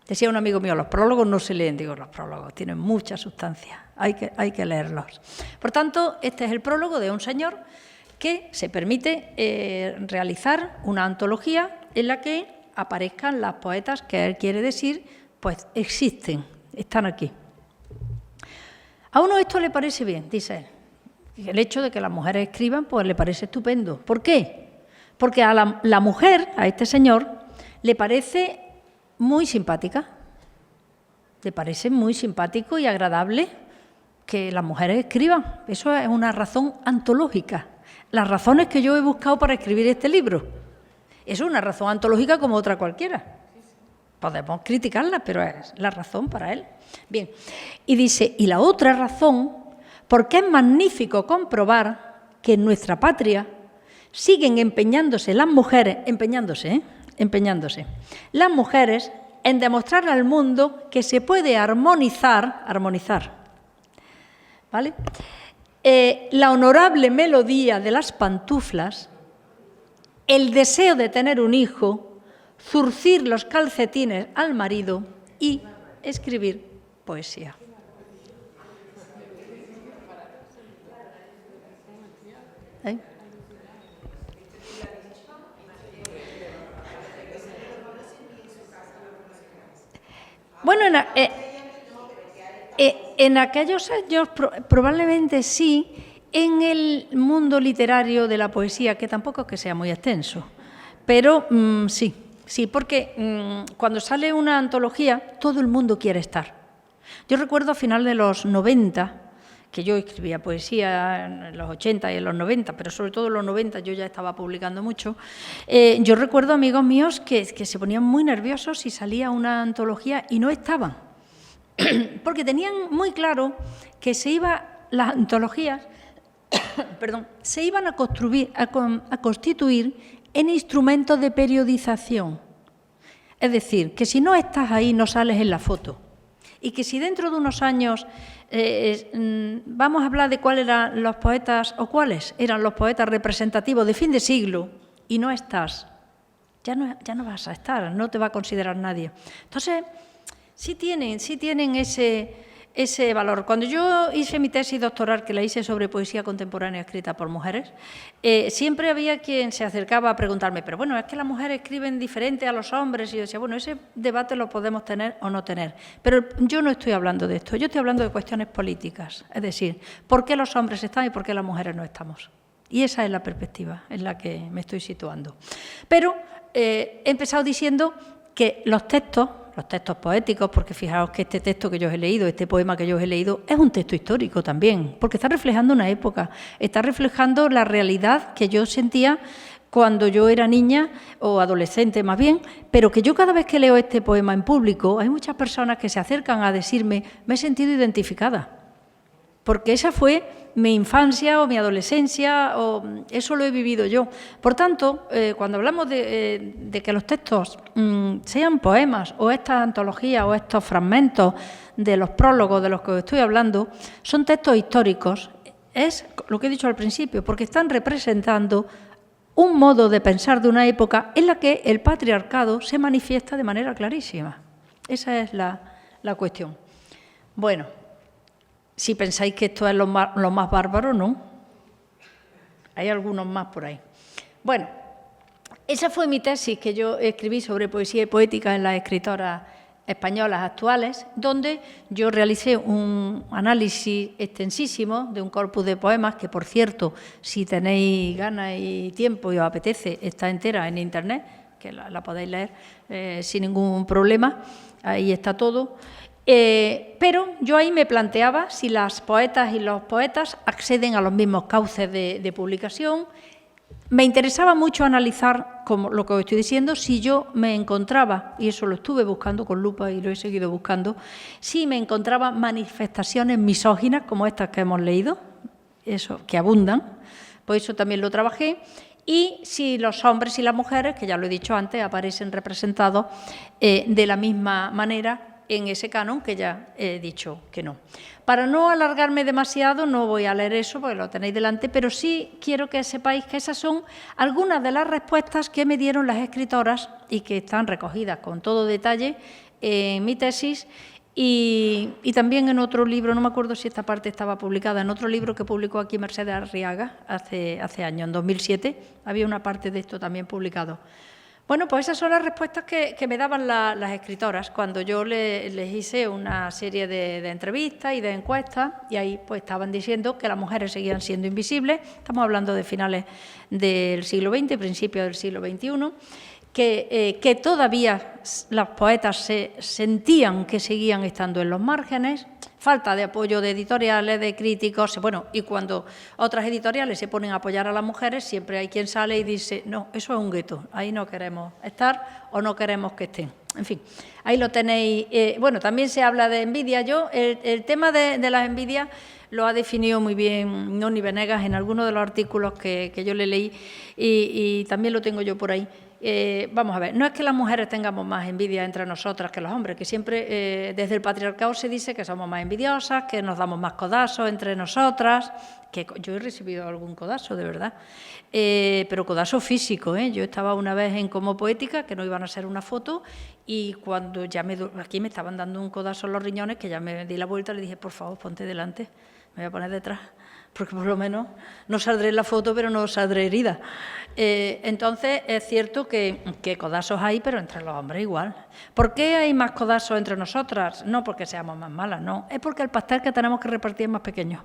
Decía un amigo mío, los prólogos no se leen, digo, los prólogos tienen mucha sustancia, hay que leerlos. Por tanto, este es el prólogo de un señor que se permite realizar una antología en la que aparezcan las poetas que él quiere decir, pues existen, están aquí. A uno esto le parece bien, dice él. El hecho de que las mujeres escriban, pues le parece estupendo. ¿Por qué? Porque a la mujer, a este señor, le parece muy simpática. Le parece muy simpático y agradable que las mujeres escriban. Eso es una razón antológica. Las razones que yo he buscado para escribir este libro. Eso es una razón antológica como otra cualquiera. Podemos criticarla, pero es la razón para él. Bien, y dice, y la otra razón, porque es magnífico comprobar que en nuestra patria siguen empeñándose las mujeres, empeñándose, las mujeres en demostrar al mundo que se puede armonizar, ¿vale? La honorable melodía de las pantuflas, el deseo de tener un hijo, zurcir los calcetines al marido y escribir poesía. Bueno, en aquellos años probablemente sí, en el mundo literario de la poesía, que tampoco es que sea muy extenso, pero sí, porque cuando sale una antología todo el mundo quiere estar. Yo recuerdo a final de los 90, que yo escribía poesía en los 80 y en los 90, pero sobre todo en los 90 yo ya estaba publicando mucho. Yo recuerdo amigos míos que se ponían muy nerviosos si salía una antología y no estaban, porque tenían muy claro que las antologías se iban a constituir en instrumentos de periodización. Es decir, que si no estás ahí no sales en la foto. Y que si dentro de unos años vamos a hablar de cuáles eran los poetas o cuáles eran los poetas representativos de fin de siglo y no estás, ya no vas a estar, no te va a considerar nadie. Entonces, sí tienen ese valor. Cuando yo hice mi tesis doctoral, que la hice sobre poesía contemporánea escrita por mujeres, siempre había quien se acercaba a preguntarme, pero bueno, es que las mujeres escriben diferente a los hombres, y yo decía, bueno, ese debate lo podemos tener o no tener, pero yo no estoy hablando de esto, yo estoy hablando de cuestiones políticas, es decir, ¿por qué los hombres están y por qué las mujeres no estamos? Y esa es la perspectiva en la que me estoy situando. Pero he empezado diciendo que los textos poéticos, porque fijaos que este texto que yo os he leído, este poema que yo os he leído, es un texto histórico también, porque está reflejando una época, está reflejando la realidad que yo sentía cuando yo era niña o adolescente más bien, pero que yo cada vez que leo este poema en público, hay muchas personas que se acercan a decirme, me he sentido identificada, porque esa fue mi infancia o mi adolescencia, o eso lo he vivido yo. Por tanto, cuando hablamos de que los textos sean poemas o estas antologías o estos fragmentos de los prólogos de los que os estoy hablando, son textos históricos, es lo que he dicho al principio, porque están representando un modo de pensar de una época en la que el patriarcado se manifiesta de manera clarísima. Esa es la cuestión. Bueno, si pensáis que esto es lo más bárbaro, no. Hay algunos más por ahí. Bueno, esa fue mi tesis que yo escribí sobre poesía y poética en las escritoras españolas actuales, donde yo realicé un análisis extensísimo de un corpus de poemas, que por cierto, si tenéis ganas y tiempo y os apetece, está entera en Internet, que la podéis leer sin ningún problema, ahí está todo. Pero yo ahí me planteaba si las poetas y los poetas acceden a los mismos cauces de publicación. Me interesaba mucho analizar, como lo que os estoy diciendo, si yo me encontraba, y eso lo estuve buscando con lupa y lo he seguido buscando, si me encontraba manifestaciones misóginas como estas que hemos leído, eso, que abundan, pues eso también lo trabajé, y si los hombres y las mujeres, que ya lo he dicho antes, aparecen representados de la misma manera en ese canon, que ya he dicho que no. Para no alargarme demasiado, no voy a leer eso, porque lo tenéis delante, pero sí quiero que sepáis que esas son algunas de las respuestas que me dieron las escritoras y que están recogidas con todo detalle en mi tesis y también en otro libro, no me acuerdo si esta parte estaba publicada, en otro libro que publicó aquí Mercedes Arriaga hace años, en 2007, había una parte de esto también publicado. Bueno, pues esas son las respuestas que me daban las escritoras cuando yo les hice una serie de entrevistas y de encuestas, y ahí pues estaban diciendo que las mujeres seguían siendo invisibles, estamos hablando de finales del siglo XX, principios del siglo XXI, que todavía los poetas se sentían que seguían estando en los márgenes, falta de apoyo de editoriales, de críticos, bueno, y cuando otras editoriales se ponen a apoyar a las mujeres, siempre hay quien sale y dice, no, eso es un gueto, ahí no queremos estar o no queremos que estén. En fin, ahí lo tenéis. Bueno, también se habla de envidia. El tema de las envidias lo ha definido muy bien Noni Venegas en algunos de los artículos que yo le leí y también lo tengo yo por ahí. Vamos a ver, no es que las mujeres tengamos más envidia entre nosotras que los hombres, que siempre desde el patriarcado se dice que somos más envidiosas, que nos damos más codazos entre nosotras, que yo he recibido algún codazo, de verdad, pero codazo físico, ¿eh? Yo estaba una vez en Como Poética, que no iban a hacer una foto, y cuando ya aquí me estaban dando un codazo en los riñones, que ya me di la vuelta, le dije, por favor, ponte delante. me voy a poner detrás, porque por lo menos no saldré en la foto, pero no saldré herida. Entonces, es cierto que codazos hay, pero entre los hombres igual. ¿Por qué hay más codazos entre nosotras? No porque seamos más malas, no. Es porque el pastel que tenemos que repartir es más pequeño.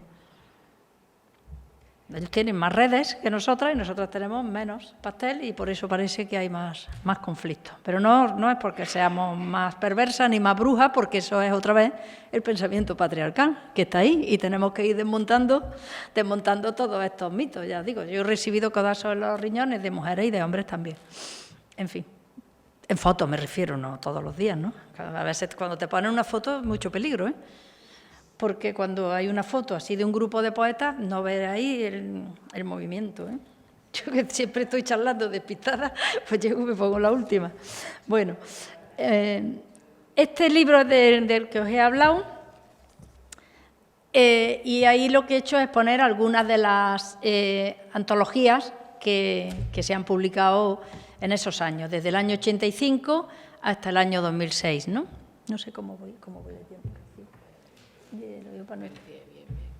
Ellos tienen más redes que nosotras y nosotras tenemos menos pastel y por eso parece que hay más conflictos. Pero no es porque seamos más perversas ni más brujas, porque eso es otra vez el pensamiento patriarcal que está ahí y tenemos que ir desmontando todos estos mitos. Ya digo, yo he recibido codazos en los riñones de mujeres y de hombres también. En fin, en fotos me refiero, no todos los días, ¿no? A veces cuando te ponen una foto es mucho peligro, ¿eh? Porque cuando hay una foto así de un grupo de poetas, no ves ahí el movimiento, ¿eh? Yo que siempre estoy charlando despistada, pues llego y me pongo la última. Bueno, este libro del que os he hablado, y ahí lo que he hecho es poner algunas de las antologías que se han publicado en esos años, desde el año 85 hasta el año 2006, ¿no? No sé cómo voy de tiempo.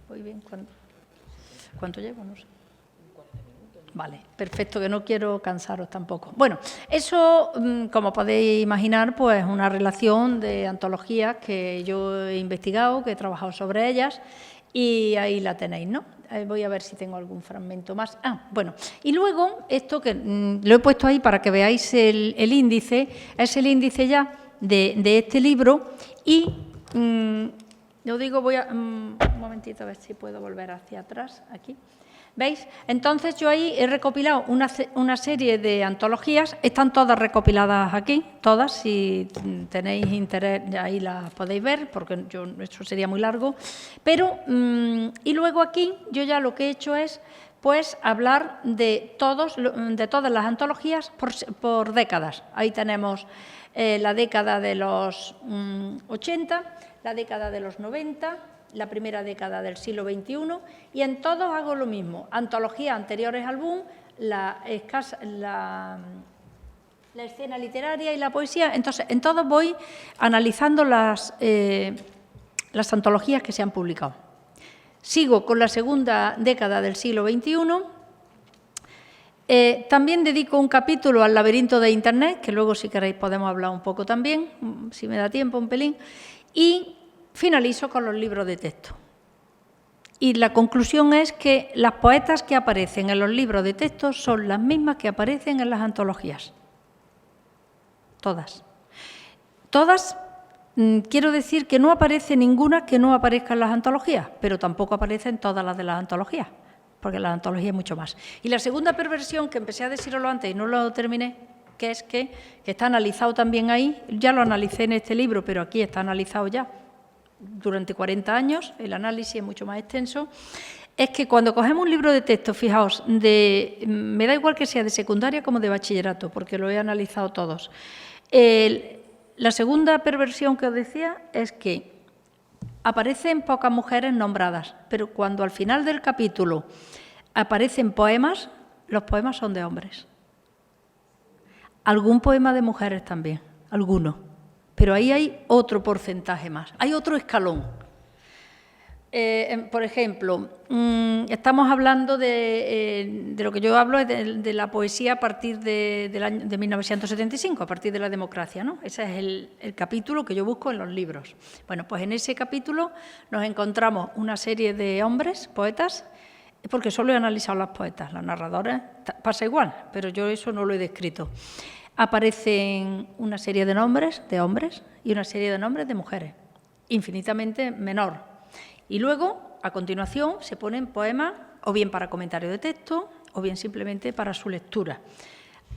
Voy bien. ¿Cuánto llevo? No sé. Vale, perfecto, que no quiero cansaros tampoco. Bueno, eso, como podéis imaginar, pues es una relación de antologías que yo he investigado, que he trabajado sobre ellas, y ahí la tenéis, ¿no? Voy a ver si tengo algún fragmento más. Bueno, y luego, esto que lo he puesto ahí para que veáis el índice, es el índice ya de este libro, y yo digo, voy a... un momentito, a ver si puedo volver hacia atrás, aquí. ¿Veis? Entonces, yo ahí he recopilado una serie de antologías, están todas recopiladas aquí, todas, si tenéis interés, ahí las podéis ver, porque esto sería muy largo. Pero, y luego aquí, yo ya lo que he hecho es, pues, hablar de todas las antologías por décadas. Ahí tenemos la década de los 80, la década de los 90, la primera década del siglo XXI, y en todos hago lo mismo. Antologías anteriores al boom, la escena literaria y la poesía. Entonces, en todos voy analizando las antologías que se han publicado. Sigo con la segunda década del siglo XXI. También dedico un capítulo al laberinto de Internet, que luego, si queréis, podemos hablar un poco también, si me da tiempo, un pelín. Y finalizo con los libros de texto. Y la conclusión es que las poetas que aparecen en los libros de texto son las mismas que aparecen en las antologías. Todas. Todas, quiero decir que no aparece ninguna que no aparezca en las antologías, pero tampoco aparecen todas las de las antologías, porque las antologías es mucho más. Y la segunda perversión, que empecé a decirlo antes y no lo terminé, que es que está analizado también ahí, ya lo analicé en este libro, pero aquí está analizado ya durante 40 años, el análisis es mucho más extenso, es que cuando cogemos un libro de texto, fijaos, me da igual que sea de secundaria como de bachillerato, porque lo he analizado todos. La segunda perversión que os decía es que aparecen pocas mujeres nombradas, pero cuando al final del capítulo aparecen poemas, los poemas son de hombres. Algún poema de mujeres también, algunos. Pero ahí hay otro porcentaje más, hay otro escalón. Por ejemplo, estamos hablando de lo que yo hablo es de la poesía a partir del año de 1975, a partir de la democracia, ¿no? Ese es el capítulo que yo busco en los libros. Bueno, pues en ese capítulo nos encontramos una serie de hombres, poetas, porque solo he analizado las poetas, las narradoras pasa igual, pero yo eso no lo he descrito. Aparecen una serie de nombres de hombres y una serie de nombres de mujeres, infinitamente menor. Y luego, a continuación, se ponen poemas, o bien para comentario de texto, o bien simplemente para su lectura.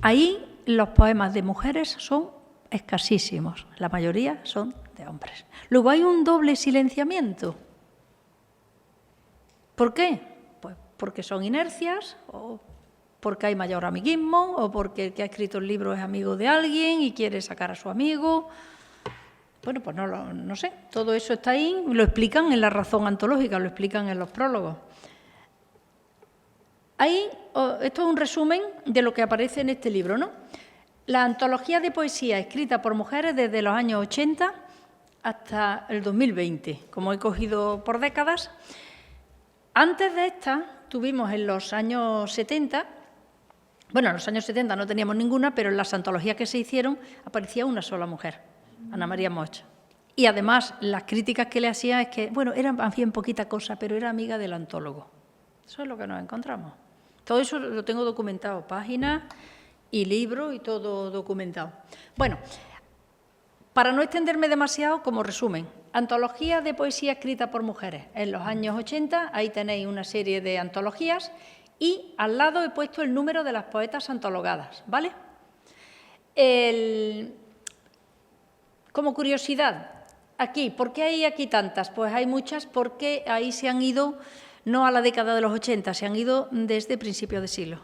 Ahí los poemas de mujeres son escasísimos, la mayoría son de hombres. Luego hay un doble silenciamiento. ¿Por qué? Pues porque son inercias, o porque hay mayor amiguismo, o porque el que ha escrito el libro es amigo de alguien y quiere sacar a su amigo. Bueno, pues no sé, todo eso está ahí, lo explican en la razón antológica, lo explican en los prólogos. Ahí, esto es un resumen de lo que aparece en este libro, ¿no? La antología de poesía escrita por mujeres desde los años 80 hasta el 2020, como he cogido por décadas. Antes de esta, tuvimos en los años 70, bueno, en los años 70 no teníamos ninguna, pero en las antologías que se hicieron aparecía una sola mujer, Ana María Moch. Y además, las críticas que le hacía es que, bueno, era bien poquita cosa, pero era amiga del antólogo. Eso es lo que nos encontramos. Todo eso lo tengo documentado, páginas y libros y todo documentado. Bueno, para no extenderme demasiado, como resumen, antología de poesía escrita por mujeres. En los años 80, ahí tenéis una serie de antologías y al lado he puesto el número de las poetas antologadas, ¿vale? Como curiosidad, aquí, ¿por qué hay aquí tantas? Pues hay muchas porque ahí se han ido, no a la década de los 80, se han ido desde principios de siglo.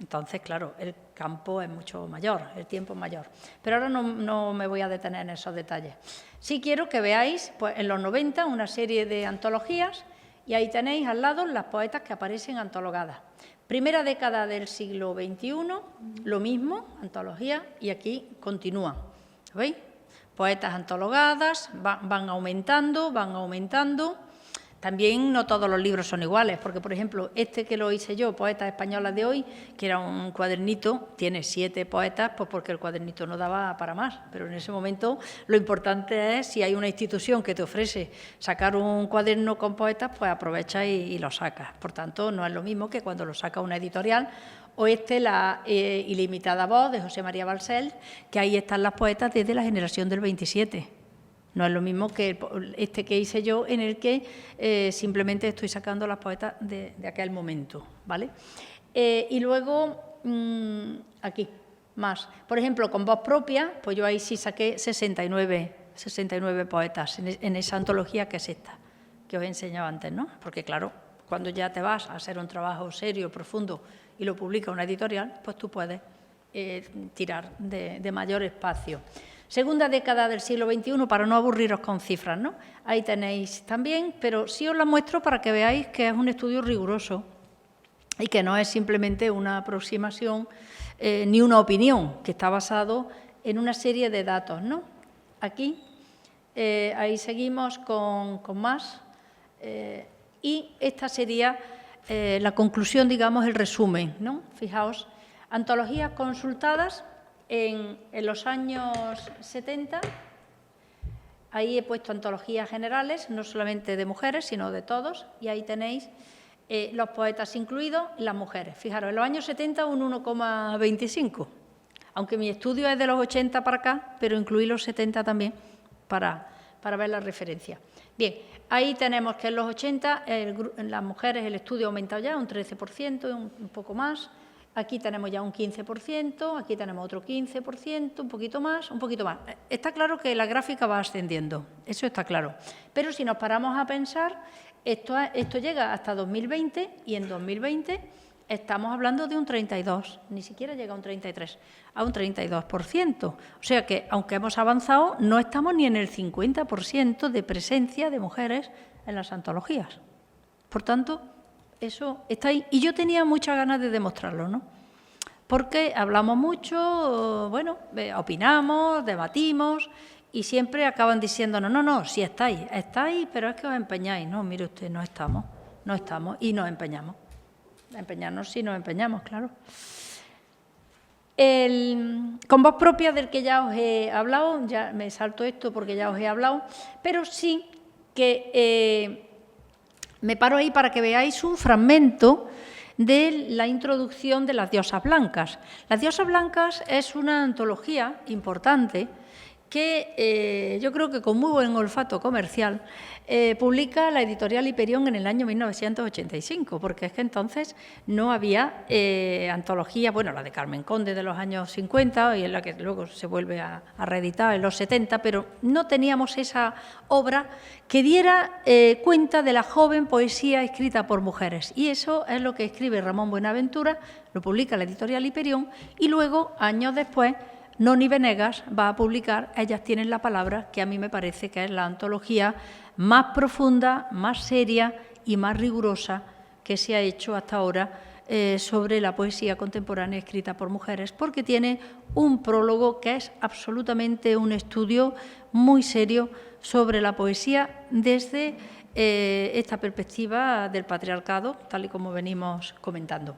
Entonces, claro, el campo es mucho mayor, el tiempo es mayor. Pero ahora no me voy a detener en esos detalles. Sí quiero que veáis, pues en los 90, una serie de antologías y ahí tenéis al lado las poetas que aparecen antologadas. Primera década del siglo XXI, lo mismo, antología, y aquí continúan. ¿Veis? Poetas antologadas, van aumentando, van aumentando. También no todos los libros son iguales, porque, por ejemplo, este que lo hice yo, Poetas Españolas de Hoy, que era un cuadernito, tiene 7 poetas, pues porque el cuadernito no daba para más. Pero en ese momento lo importante es, si hay una institución que te ofrece sacar un cuaderno con poetas, pues aprovecha y lo sacas. Por tanto, no es lo mismo que cuando lo saca una editorial, o la ilimitada voz de José María Balcells, que ahí están las poetas desde la generación del 27. No es lo mismo que este que hice yo, en el que simplemente estoy sacando las poetas de aquel momento, ¿vale? Y luego, aquí, más. Por ejemplo, con voz propia, pues yo ahí sí saqué 69 poetas en esa antología que es esta, que os he enseñado antes, ¿no? Porque, claro, cuando ya te vas a hacer un trabajo serio, profundo, y lo publica una editorial, pues tú puedes tirar de mayor espacio. Segunda década del siglo XXI, para no aburriros con cifras, ¿no? Ahí tenéis también, pero sí os la muestro para que veáis que es un estudio riguroso y que no es simplemente una aproximación ni una opinión, que está basado en una serie de datos, ¿no? Aquí, ahí seguimos con más, y esta sería la conclusión, digamos, el resumen, ¿no? Fijaos, antologías consultadas en los años 70, ahí he puesto antologías generales, no solamente de mujeres, sino de todos, y ahí tenéis los poetas incluidos, las mujeres. Fijaros, en los años 70 un 1,25, aunque mi estudio es de los 80 para acá, pero incluí los 70 también para ver la referencia. Bien, ahí tenemos que en los 80 en las mujeres el estudio ha aumentado ya un 13%, un poco más. Aquí tenemos ya un 15%, aquí tenemos otro 15%, un poquito más, un poquito más. Está claro que la gráfica va ascendiendo, eso está claro. Pero si nos paramos a pensar, esto llega hasta 2020 y en 2020 estamos hablando de un 32, ni siquiera llega a un 33, a un 32%. O sea que, aunque hemos avanzado, no estamos ni en el 50% de presencia de mujeres en las antologías. Por tanto, eso está ahí. Y yo tenía muchas ganas de demostrarlo, ¿no? Porque hablamos mucho, bueno, opinamos, debatimos y siempre acaban diciéndonos, no, si estáis, pero es que os empeñáis. No, mire usted, no estamos y nos empeñamos. Empeñarnos sí nos empeñamos, claro. Con voz propia del que ya os he hablado, ya me salto esto porque ya os he hablado, pero sí que me paro ahí para que veáis un fragmento de la introducción de las diosas blancas. Las diosas blancas es una antología importante que yo creo que con muy buen olfato comercial publica la editorial Hiperión en el año 1985, porque es que entonces no había antología, bueno, la de Carmen Conde de los años 50 y en la que luego se vuelve a reeditar en los 70, pero no teníamos esa obra que diera cuenta de la joven poesía escrita por mujeres. Y eso es lo que escribe Ramón Buenaventura, lo publica la editorial Hiperión y luego, años después, Noni Venegas va a publicar Ellas tienen la palabra, que a mí me parece que es la antología más profunda, más seria y más rigurosa que se ha hecho hasta ahora sobre la poesía contemporánea escrita por mujeres, porque tiene un prólogo que es absolutamente un estudio muy serio sobre la poesía desde esta perspectiva del patriarcado, tal y como venimos comentando.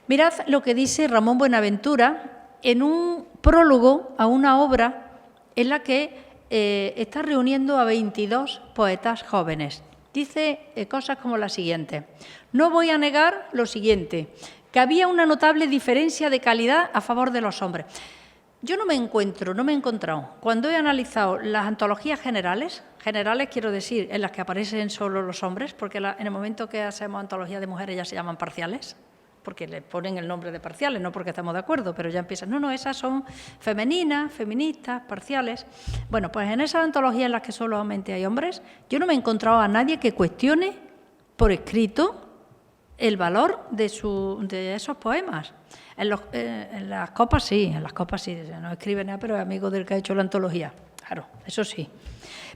Mirad lo que dice Ramón Buenaventura en un prólogo a una obra en la que está reuniendo a 22 poetas jóvenes. Dice cosas como la siguiente: no voy a negar lo siguiente, que había una notable diferencia de calidad a favor de los hombres. Yo no me he encontrado, cuando he analizado las antologías generales quiero decir, en las que aparecen solo los hombres, porque en el momento que hacemos antologías de mujeres ya se llaman parciales, porque le ponen el nombre de parciales, no porque estamos de acuerdo, pero ya empiezan, no, esas son femeninas, feministas, parciales. Bueno, pues en esas antologías en las que solamente hay hombres, yo no me he encontrado a nadie que cuestione por escrito el valor de esos poemas. En las copas sí, no escribe nada, pero es amigo del que ha hecho la antología, claro, eso sí.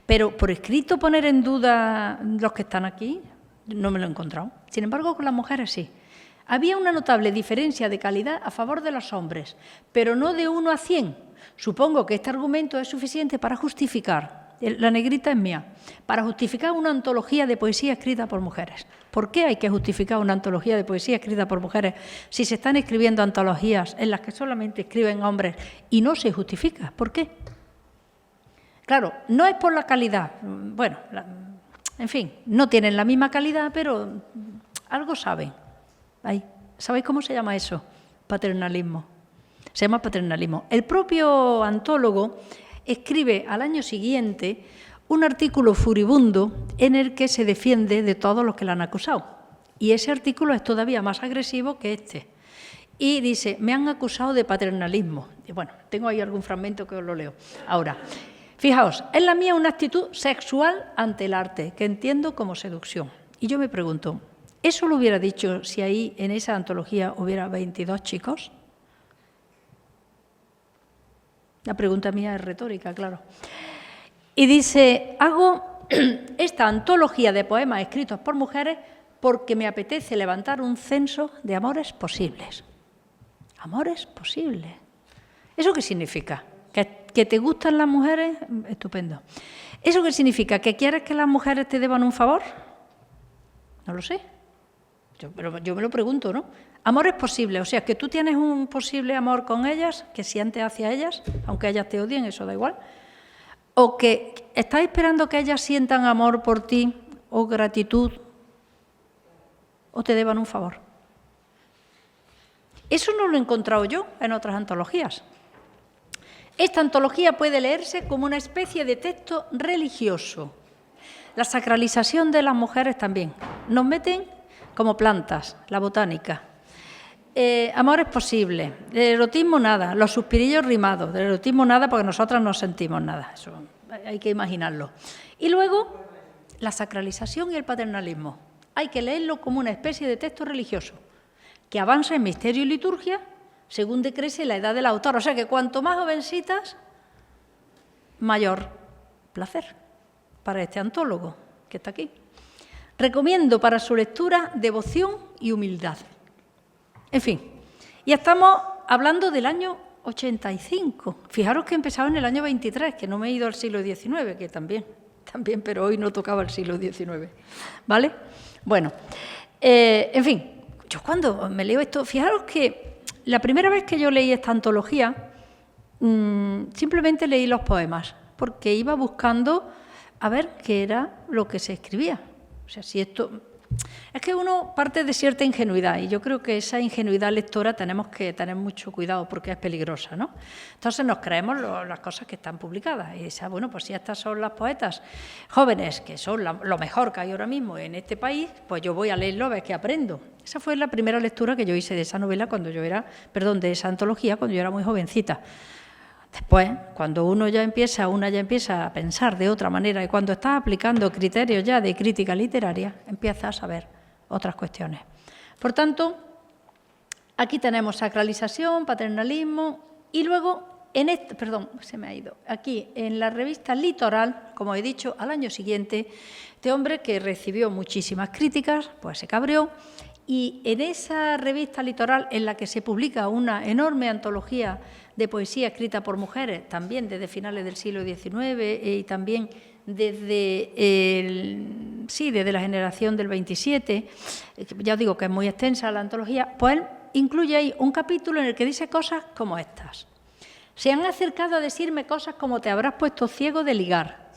Pero por escrito poner en duda los que están aquí, no me lo he encontrado. Sin embargo, con las mujeres sí. Había una notable diferencia de calidad a favor de los hombres, pero no de 1 a 100. Supongo que este argumento es suficiente para justificar, la negrita es mía, para justificar una antología de poesía escrita por mujeres. ¿Por qué hay que justificar una antología de poesía escrita por mujeres si se están escribiendo antologías en las que solamente escriben hombres y no se justifica? ¿Por qué? Claro, no es por la calidad. Bueno, en fin, no tienen la misma calidad, pero algo saben. ¿Sabéis cómo se llama eso? Paternalismo. Se llama paternalismo. El propio antólogo escribe al año siguiente un artículo furibundo en el que se defiende de todos los que le han acusado. Y ese artículo es todavía más agresivo que este. Y dice, me han acusado de paternalismo. Y bueno, tengo ahí algún fragmento que os lo leo. Ahora, fijaos, es la mía una actitud sexual ante el arte, que entiendo como seducción. Y yo me pregunto, ¿eso lo hubiera dicho si ahí en esa antología hubiera 22 chicos? La pregunta mía es retórica, claro. Y dice, hago esta antología de poemas escritos por mujeres porque me apetece levantar un censo de amores posibles. Amores posibles. ¿Eso qué significa? ¿Que te gustan las mujeres? Estupendo. ¿Eso qué significa? ¿Que quieres que las mujeres te deban un favor? No lo sé. Pero yo me lo pregunto, ¿no? Amores posibles, o sea, que tú tienes un posible amor con ellas, que sientes hacia ellas, aunque ellas te odien, eso da igual. O que estás esperando que ellas sientan amor por ti, o gratitud, o te deban un favor. Eso no lo he encontrado yo en otras antologías. Esta antología puede leerse como una especie de texto religioso. La sacralización de las mujeres también. Nos meten como plantas, la botánica. Amores posibles, del erotismo nada, los suspirillos rimados, del erotismo nada porque nosotras no sentimos nada, eso hay que imaginarlo. Y luego, la sacralización y el paternalismo. Hay que leerlo como una especie de texto religioso, que avanza en misterio y liturgia según decrece la edad del autor. O sea que cuanto más jovencitas, mayor placer para este antólogo que está aquí. Recomiendo para su lectura devoción y humildad. En fin, ya estamos hablando del año 85. Fijaros que he empezado en el año 23, que no me he ido al siglo XIX, que también, pero hoy no tocaba el siglo XIX. ¿Vale? Bueno, en fin, yo cuando me leo esto, fijaros que la primera vez que yo leí esta antología, simplemente leí los poemas, porque iba buscando a ver qué era lo que se escribía. O sea, si esto... Es que uno parte de cierta ingenuidad y yo creo que esa ingenuidad lectora tenemos que tener mucho cuidado porque es peligrosa, ¿no? Entonces nos creemos las cosas que están publicadas y dice, bueno, pues si estas son las poetas jóvenes, que son lo mejor que hay ahora mismo en este país, pues yo voy a leerlo a ver qué aprendo. Esa fue la primera lectura que yo hice de esa novela de esa antología cuando yo era muy jovencita. Después, cuando una ya empieza a pensar de otra manera y cuando estás aplicando criterios ya de crítica literaria, empiezas a ver otras cuestiones. Por tanto, aquí tenemos sacralización, paternalismo y luego, aquí en la revista Litoral, como he dicho, al año siguiente, este hombre que recibió muchísimas críticas, pues se cabreó. Y en esa revista Litoral, en la que se publica una enorme antología de poesía escrita por mujeres, también desde finales del siglo XIX y también desde la generación del 27, ya os digo que es muy extensa la antología, pues él incluye ahí un capítulo en el que dice cosas como estas. Se han acercado a decirme cosas como te habrás puesto ciego de ligar,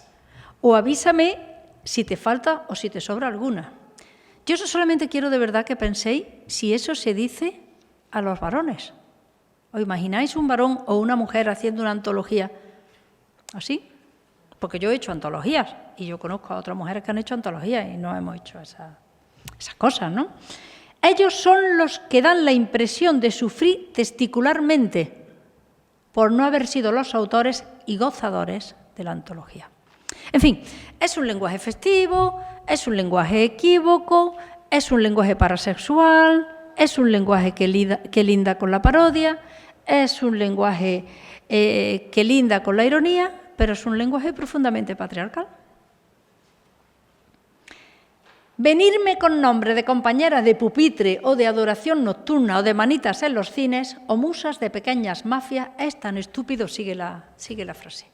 o avísame si te falta o si te sobra alguna. Yo solamente quiero de verdad que penséis si eso se dice a los varones. ¿Os imagináis un varón o una mujer haciendo una antología así? Porque yo he hecho antologías y yo conozco a otras mujeres que han hecho antologías y no hemos hecho esas cosas, ¿no? Ellos son los que dan la impresión de sufrir testicularmente por no haber sido los autores y gozadores de la antología. En fin, es un lenguaje festivo, es un lenguaje equívoco, es un lenguaje parasexual, es un lenguaje que linda con la parodia, es un lenguaje que linda con la ironía, pero es un lenguaje profundamente patriarcal. Venirme con nombre de compañeras de pupitre o de adoración nocturna o de manitas en los cines o musas de pequeñas mafias es tan estúpido, sigue la frase.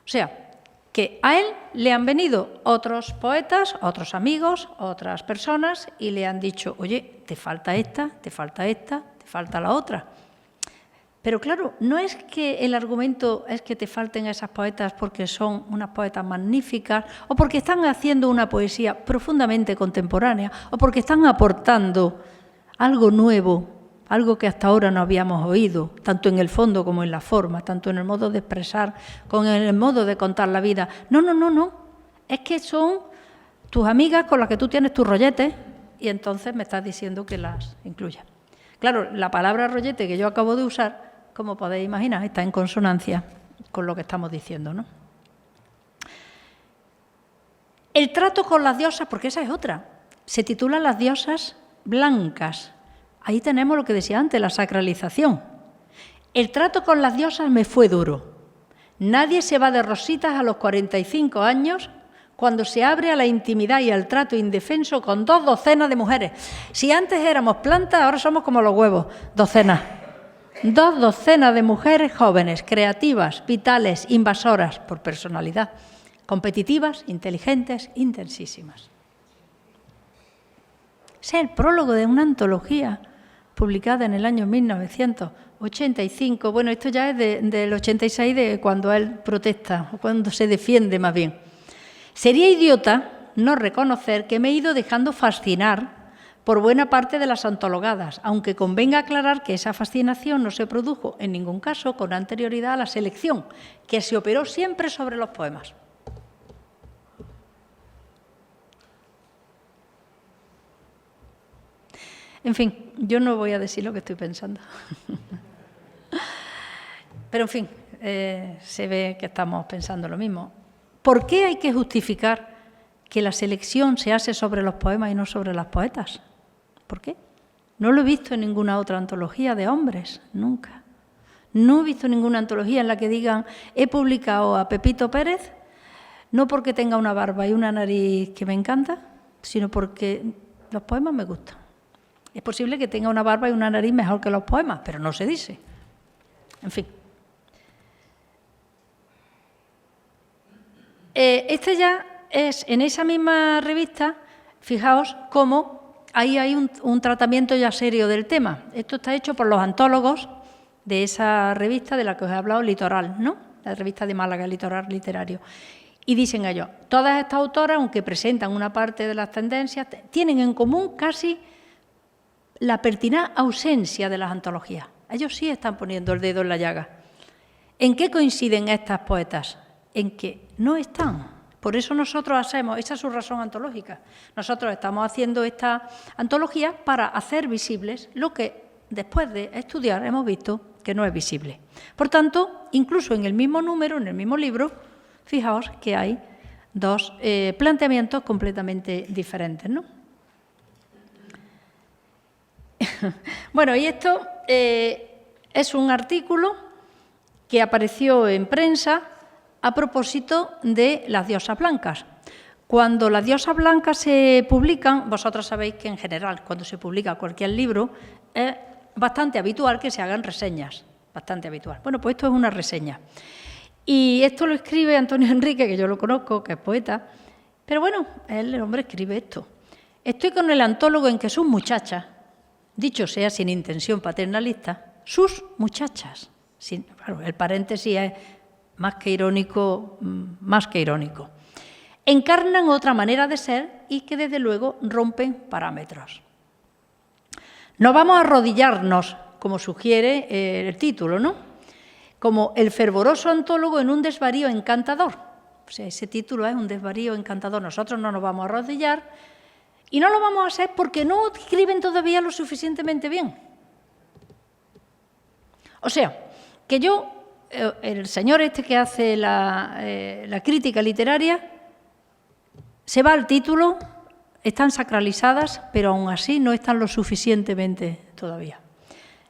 O sea, que a él le han venido otros poetas, otros amigos, otras personas y le han dicho, oye, te falta esta, te falta esta, te falta la otra. Pero claro, no es que el argumento es que te falten esas poetas porque son unas poetas magníficas o porque están haciendo una poesía profundamente contemporánea o porque están aportando algo nuevo, algo que hasta ahora no habíamos oído, tanto en el fondo como en la forma, tanto en el modo de expresar como en el modo de contar la vida. No. Es que son tus amigas con las que tú tienes tus rolletes y entonces me estás diciendo que las incluyas. Claro, la palabra rollete que yo acabo de usar, como podéis imaginar, está en consonancia con lo que estamos diciendo, ¿no? El trato con las diosas, porque esa es otra, se titula Las diosas blancas. Ahí tenemos lo que decía antes, la sacralización. El trato con las diosas me fue duro. Nadie se va de rositas a los 45 años cuando se abre a la intimidad y al trato indefenso con 2 docenas de mujeres. Si antes éramos plantas, ahora somos como los huevos, docenas. 2 docenas de mujeres jóvenes, creativas, vitales, invasoras por personalidad, competitivas, inteligentes, intensísimas. Ese es el prólogo de una antología publicada en el año 1985. Bueno, esto ya es del 86, de cuando él protesta, o cuando se defiende más bien. Sería idiota no reconocer que me he ido dejando fascinar por buena parte de las antologadas, aunque convenga aclarar que esa fascinación no se produjo en ningún caso con anterioridad a la selección, que se operó siempre sobre los poemas. En fin, yo no voy a decir lo que estoy pensando. Pero, en fin, se ve que estamos pensando lo mismo. ¿Por qué hay que justificar que la selección se hace sobre los poemas y no sobre las poetas? ¿Por qué? No lo he visto en ninguna otra antología de hombres, nunca. No he visto ninguna antología en la que digan he publicado a Pepito Pérez, no porque tenga una barba y una nariz que me encanta, sino porque los poemas me gustan. Es posible que tenga una barba y una nariz mejor que los poemas, pero no se dice. En fin. Este ya es, en esa misma revista, fijaos cómo ahí hay un tratamiento ya serio del tema. Esto está hecho por los antólogos de esa revista de la que os he hablado, Litoral, ¿no? La revista de Málaga, Litoral Literario. Y dicen ellos, todas estas autoras, aunque presentan una parte de las tendencias, tienen en común casi la pertinaz ausencia de las antologías. Ellos sí están poniendo el dedo en la llaga. ¿En qué coinciden estas poetas? En que no están. Por eso nosotros hacemos, esa es su razón antológica. Nosotros estamos haciendo esta antología para hacer visibles lo que después de estudiar hemos visto que no es visible. Por tanto, incluso en el mismo número, en el mismo libro, fijaos que hay 2 planteamientos completamente diferentes, ¿no? Bueno, y esto es un artículo que apareció en prensa a propósito de las diosas blancas. Cuando las diosas blancas se publican, vosotros sabéis que en general cuando se publica cualquier libro es bastante habitual que se hagan reseñas, bastante habitual. Bueno, pues esto es una reseña. Y esto lo escribe Antonio Enrique, que yo lo conozco, que es poeta. Pero bueno, el hombre escribe esto. Estoy con el antólogo en que sus muchachas, dicho sea sin intención paternalista, sus muchachas, claro, el paréntesis es más que irónico, encarnan otra manera de ser y que desde luego rompen parámetros. No vamos a arrodillarnos, como sugiere el título, ¿no? Como el fervoroso antólogo en un desvarío encantador. O sea, ese título es un desvarío encantador. Nosotros no nos vamos a arrodillar y no lo vamos a hacer porque no escriben todavía lo suficientemente bien. O sea, que el señor este que hace la crítica literaria, se va al título, están sacralizadas, pero aún así no están lo suficientemente todavía.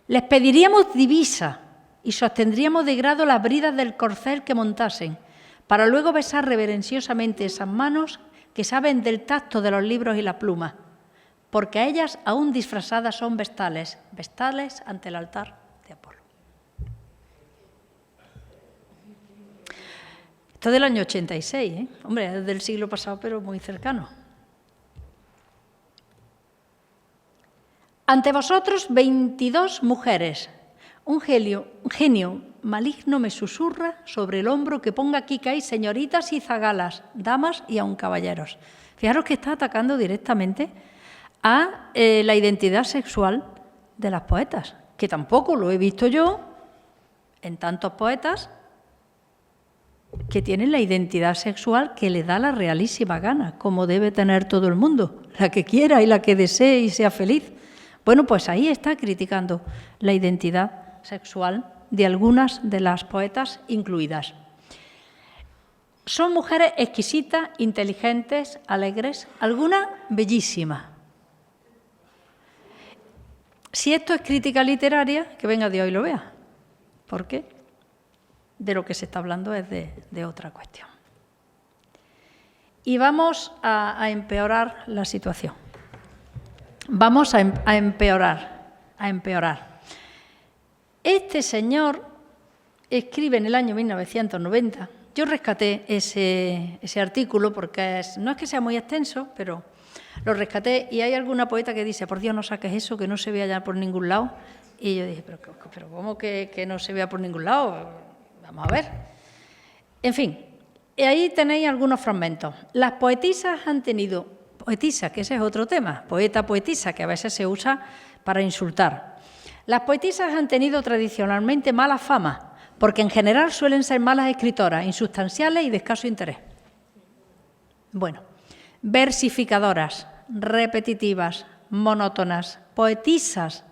Les pediríamos divisa y sostendríamos de grado las bridas del corcel que montasen, para luego besar reverenciosamente esas manos que saben del tacto de los libros y la pluma, porque a ellas, aún disfrazadas, son vestales ante el altar de Apolo. Esto es del año 86, ¿eh? Hombre, es del siglo pasado, pero muy cercano. Ante vosotros 22 mujeres, un genio maligno me susurra sobre el hombro que ponga aquí que hay señoritas y zagalas, damas y aun caballeros. Fijaros que está atacando directamente a la identidad sexual de las poetas, que tampoco lo he visto yo en tantos poetas que tienen la identidad sexual que le da la realísima gana, como debe tener todo el mundo, la que quiera y la que desee y sea feliz. Bueno, pues ahí está criticando la identidad sexual de algunas de las poetas incluidas. Son mujeres exquisitas, inteligentes, alegres, algunas bellísimas. Si esto es crítica literaria, que venga Dios y lo vea. ¿Por qué? De lo que se está hablando es de otra cuestión. Y vamos a empeorar la situación. Vamos a empeorar. Este señor escribe en el año 1990. Yo rescaté ese artículo porque no es que sea muy extenso, pero lo rescaté y hay alguna poeta que dice, por Dios, no saques eso, que no se vea ya por ningún lado. Y yo dije, pero ¿cómo que no se vea por ningún lado? Vamos a ver. En fin, y ahí tenéis algunos fragmentos. Las poetisas han tenido, poetisa, que ese es otro tema, poeta, poetisa, que a veces se usa para insultar. Las poetisas han tenido tradicionalmente mala fama, porque en general suelen ser malas escritoras, insustanciales y de escaso interés. Bueno, versificadoras, repetitivas, monótonas, poetisas,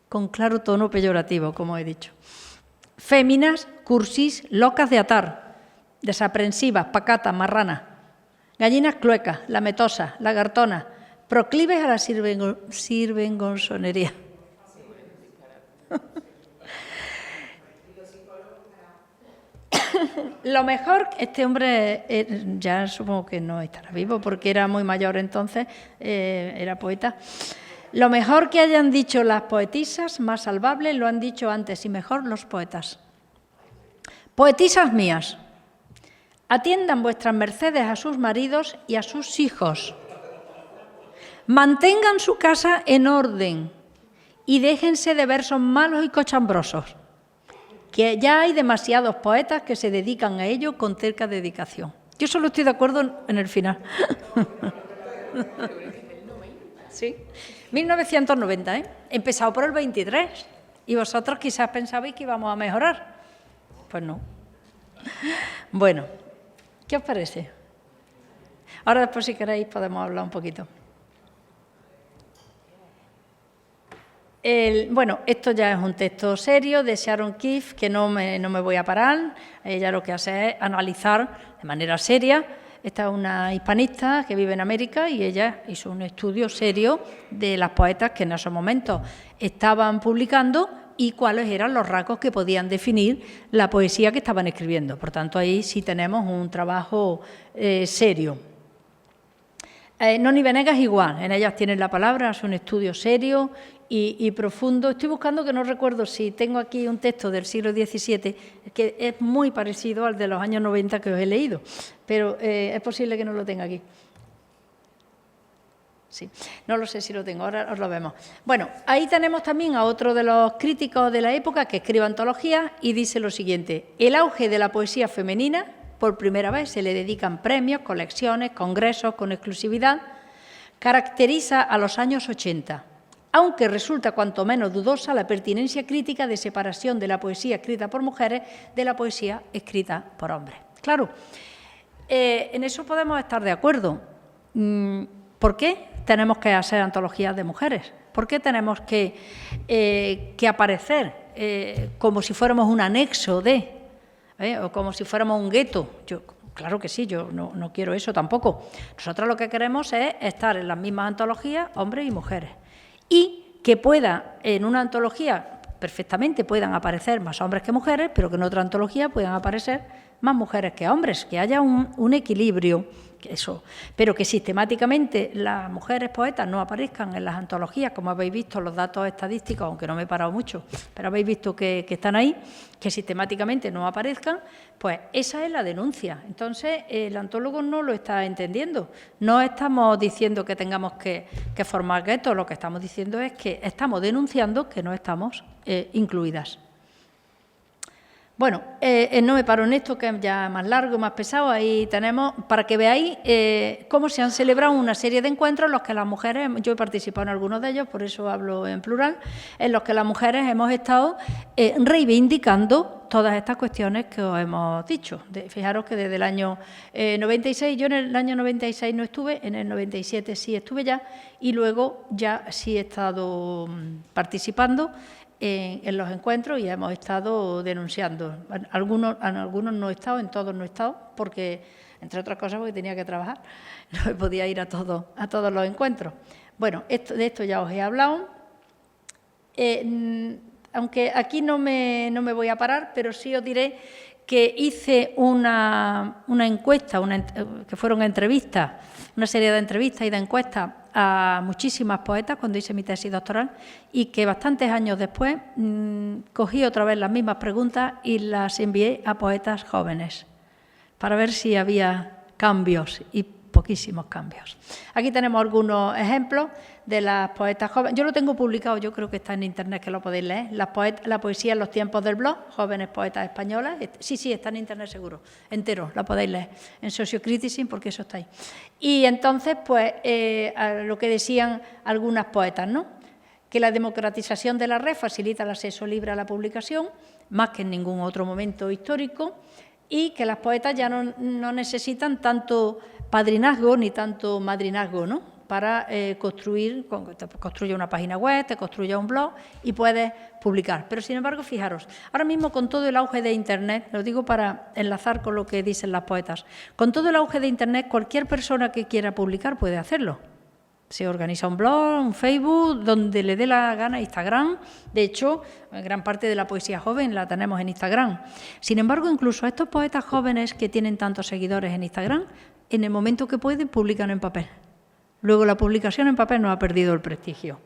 con claro tono peyorativo, como he dicho. Féminas, cursis, locas de atar, desaprensivas, pacatas, marranas, gallinas cluecas, lametosas, lagartonas, proclives a la sirvengonsonería. Lo mejor, este hombre ya supongo que no estará vivo porque era muy mayor entonces, era poeta. Lo mejor que hayan dicho las poetisas, más salvables, lo han dicho antes y mejor los poetas. Poetisas mías, atiendan vuestras mercedes a sus maridos y a sus hijos. Mantengan su casa en orden y déjense de versos malos y cochambrosos, que ya hay demasiados poetas que se dedican a ello con terca dedicación. Yo solo estoy de acuerdo en el final. Sí, 1990, ¿eh? Empezado por el 23. Y vosotros quizás pensabais que íbamos a mejorar. Pues no. Bueno, ¿qué os parece? Ahora después, si queréis, podemos hablar un poquito. Bueno, esto ya es un texto serio de Sharon Keefe, que no me voy a parar. Ella lo que hace es analizar de manera seria. Esta es una hispanista que vive en América y ella hizo un estudio serio de las poetas que en esos momentos estaban publicando y cuáles eran los rasgos que podían definir la poesía que estaban escribiendo. Por tanto, ahí sí tenemos un trabajo serio. Noni Venegas igual, en ellas tienen la palabra, es un estudio serio y profundo. Estoy buscando, que no recuerdo si tengo aquí un texto del siglo XVII, que es muy parecido al de los años 90 que os he leído, pero es posible que no lo tenga aquí. Sí, no lo sé si lo tengo, ahora os lo vemos. Bueno, ahí tenemos también a otro de los críticos de la época que escribe antologías y dice lo siguiente: el auge de la poesía femenina, por primera vez se le dedican premios, colecciones, congresos con exclusividad, caracteriza a los años 80, aunque resulta cuanto menos dudosa la pertinencia crítica de separación de la poesía escrita por mujeres de la poesía escrita por hombres. Claro, en eso podemos estar de acuerdo. ¿Por qué tenemos que hacer antologías de mujeres? ¿Por qué tenemos que aparecer como si fuéramos un anexo de, o como si fuéramos un gueto? Claro que sí, yo no quiero eso tampoco. Nosotros lo que queremos es estar en las mismas antologías, hombres y mujeres. Y que pueda, en una antología, perfectamente puedan aparecer más hombres que mujeres, pero que en otra antología puedan aparecer más mujeres que hombres, que haya un equilibrio. Eso, pero que sistemáticamente las mujeres poetas no aparezcan en las antologías, como habéis visto los datos estadísticos, aunque no me he parado mucho, pero habéis visto que están ahí, que sistemáticamente no aparezcan, pues esa es la denuncia. Entonces, el antólogo no lo está entendiendo. No estamos diciendo que tengamos que formar guetos, lo que estamos diciendo es que estamos denunciando que no estamos incluidas. Bueno, no me paro en esto, que es ya más largo, más pesado. Ahí tenemos, para que veáis cómo se han celebrado una serie de encuentros en los que las mujeres, yo he participado en algunos de ellos, por eso hablo en plural, en los que las mujeres hemos estado reivindicando todas estas cuestiones que os hemos dicho. Fijaros que desde el año 96, yo en el año 96 no estuve, en el 97 sí estuve ya, y luego ya sí he estado participando en los encuentros y hemos estado denunciando. En algunos no he estado, en todos no he estado, porque, entre otras cosas, porque tenía que trabajar, no podía ir a todos los encuentros. Bueno, de esto ya os he hablado. Aunque aquí no me voy a parar, pero sí os diré que hice una encuesta, que fueron entrevistas, una serie de entrevistas y de encuestas a muchísimas poetas cuando hice mi tesis doctoral, y que bastantes años después cogí otra vez las mismas preguntas y las envié a poetas jóvenes para ver si había cambios, y poquísimos cambios. Aquí tenemos algunos ejemplos de las poetas jóvenes. Yo lo tengo publicado, yo creo que está en internet, que lo podéis leer. La poesía en los tiempos del blog, jóvenes poetas españolas. Sí, está en internet seguro, entero, la podéis leer en Sociocriticism, porque eso está ahí. Y entonces, pues, lo que decían algunas poetas, ¿no? Que la democratización de la red facilita el acceso libre a la publicación, más que en ningún otro momento histórico, y que las poetas ya no necesitan tanto padrinazgo ni tanto madrinazgo, ¿no? Para construye una página web, te construye un blog y puedes publicar. Pero, sin embargo, fijaros, ahora mismo con todo el auge de Internet, lo digo para enlazar con lo que dicen las poetas, con todo el auge de Internet, cualquier persona que quiera publicar puede hacerlo. Se organiza un blog, un Facebook, donde le dé la gana, Instagram. De hecho, gran parte de la poesía joven la tenemos en Instagram. Sin embargo, incluso estos poetas jóvenes que tienen tantos seguidores en Instagram, en el momento que pueden, publican en papel. Luego, la publicación en papel no ha perdido el prestigio.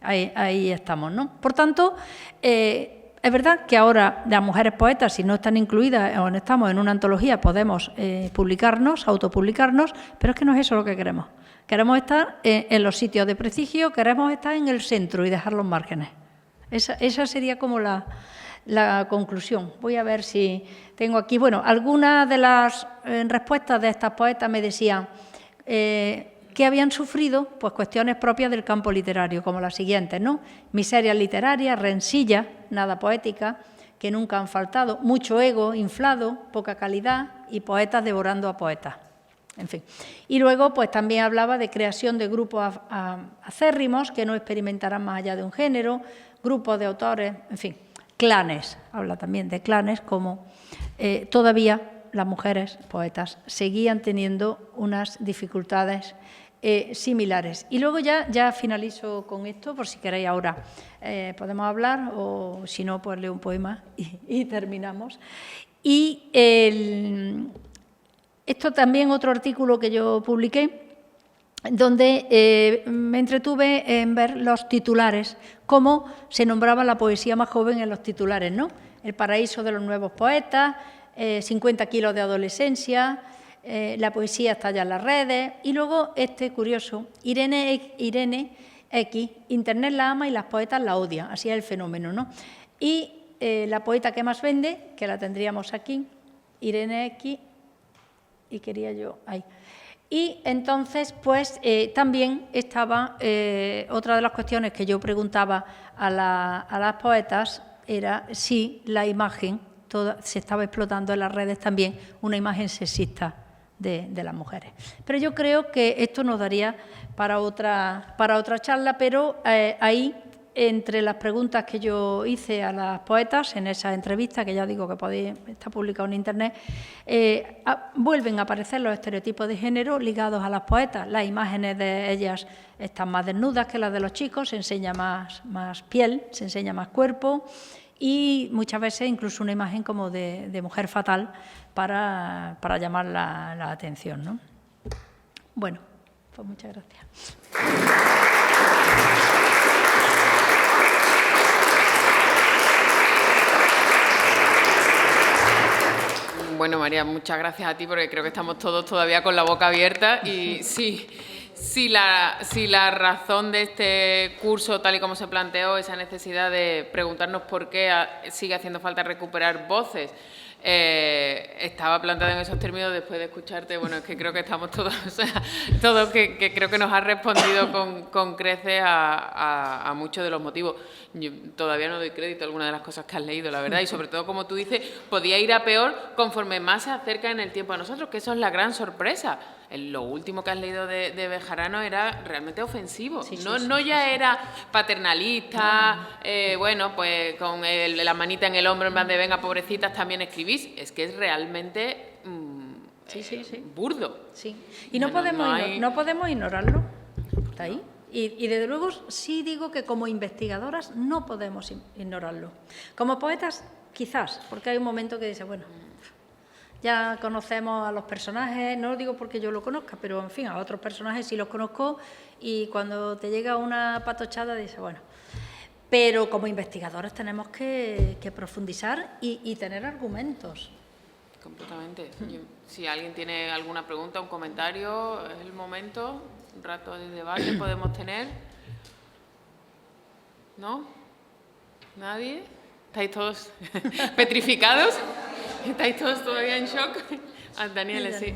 Ahí estamos, ¿no? Por tanto, es verdad que ahora las mujeres poetas, si no están incluidas o no estamos en una antología, podemos publicarnos, autopublicarnos, pero es que no es eso lo que queremos. Queremos estar en los sitios de prestigio, queremos estar en el centro y dejar los márgenes. Esa sería como la conclusión. Voy a ver si tengo aquí. Bueno, algunas de las respuestas de estas poetas me decían que habían sufrido pues cuestiones propias del campo literario, como las siguientes, ¿no? Miserias literarias, rencillas, nada poética, que nunca han faltado, mucho ego inflado, poca calidad y poetas devorando a poetas. En fin. Y luego, pues también hablaba de creación de grupos acérrimos que no experimentarán más allá de un género, grupos de autores, en fin, clanes. Habla también de clanes, como todavía las mujeres poetas seguían teniendo unas dificultades similares. Y luego ya finalizo con esto, por si queréis ahora podemos hablar, o si no, pues leo un poema y terminamos. Y esto también, otro artículo que yo publiqué, donde me entretuve en ver los titulares, cómo se nombraba la poesía más joven en los titulares, ¿no? El paraíso de los nuevos poetas, 50 kilos de adolescencia, la poesía estalla en las redes, y luego este curioso, Irene X, Internet la ama y las poetas la odian, así es el fenómeno, ¿no? Y la poeta que más vende, que la tendríamos aquí, Irene X, y quería yo, ahí. Y entonces, pues, también estaba, otra de las cuestiones que yo preguntaba a las poetas era si la imagen, se estaba explotando en las redes también una imagen sexista de las mujeres. Pero yo creo que esto nos daría para otra charla, pero ahí, entre las preguntas que yo hice a las poetas en esa entrevista, que ya digo que está publicado en Internet, vuelven a aparecer los estereotipos de género ligados a las poetas. Las imágenes de ellas están más desnudas que las de los chicos, se enseña más piel, se enseña más cuerpo y muchas veces incluso una imagen como de mujer fatal para llamar la atención, ¿no? Bueno, pues muchas gracias. Bueno, María, muchas gracias a ti porque creo que estamos todos todavía con la boca abierta y si la razón de este curso, tal y como se planteó, esa necesidad de preguntarnos por qué sigue haciendo falta recuperar voces, estaba planteada en esos términos después de escucharte. Bueno, es que creo que estamos todos, o sea, todos que creo que nos has respondido con creces a muchos de los motivos. Yo todavía no doy crédito a alguna de las cosas que has leído, la verdad, y sobre todo, como tú dices, podía ir a peor conforme más se acerca en el tiempo a nosotros, que eso es la gran sorpresa. Lo último que has leído de Bejarano era realmente ofensivo, no ya era paternalista, bueno, pues con la manita en el hombro en plan de venga, pobrecitas, también escribís, es que es realmente burdo. Sí. Y no podemos ignorarlo, está ahí. Y desde luego sí digo que como investigadoras no podemos ignorarlo. Como poetas quizás, porque hay un momento que dice, bueno, ya conocemos a los personajes, no lo digo porque yo lo conozca, pero en fin, a otros personajes sí los conozco y cuando te llega una patochada dices, bueno, pero como investigadores tenemos que profundizar y tener argumentos. Completamente. Si alguien tiene alguna pregunta, un comentario, es el momento, un rato de debate podemos tener. ¿No? ¿Nadie? ¿Estáis todos petrificados? ¿Estáis todos todavía en shock? Daniel, sí.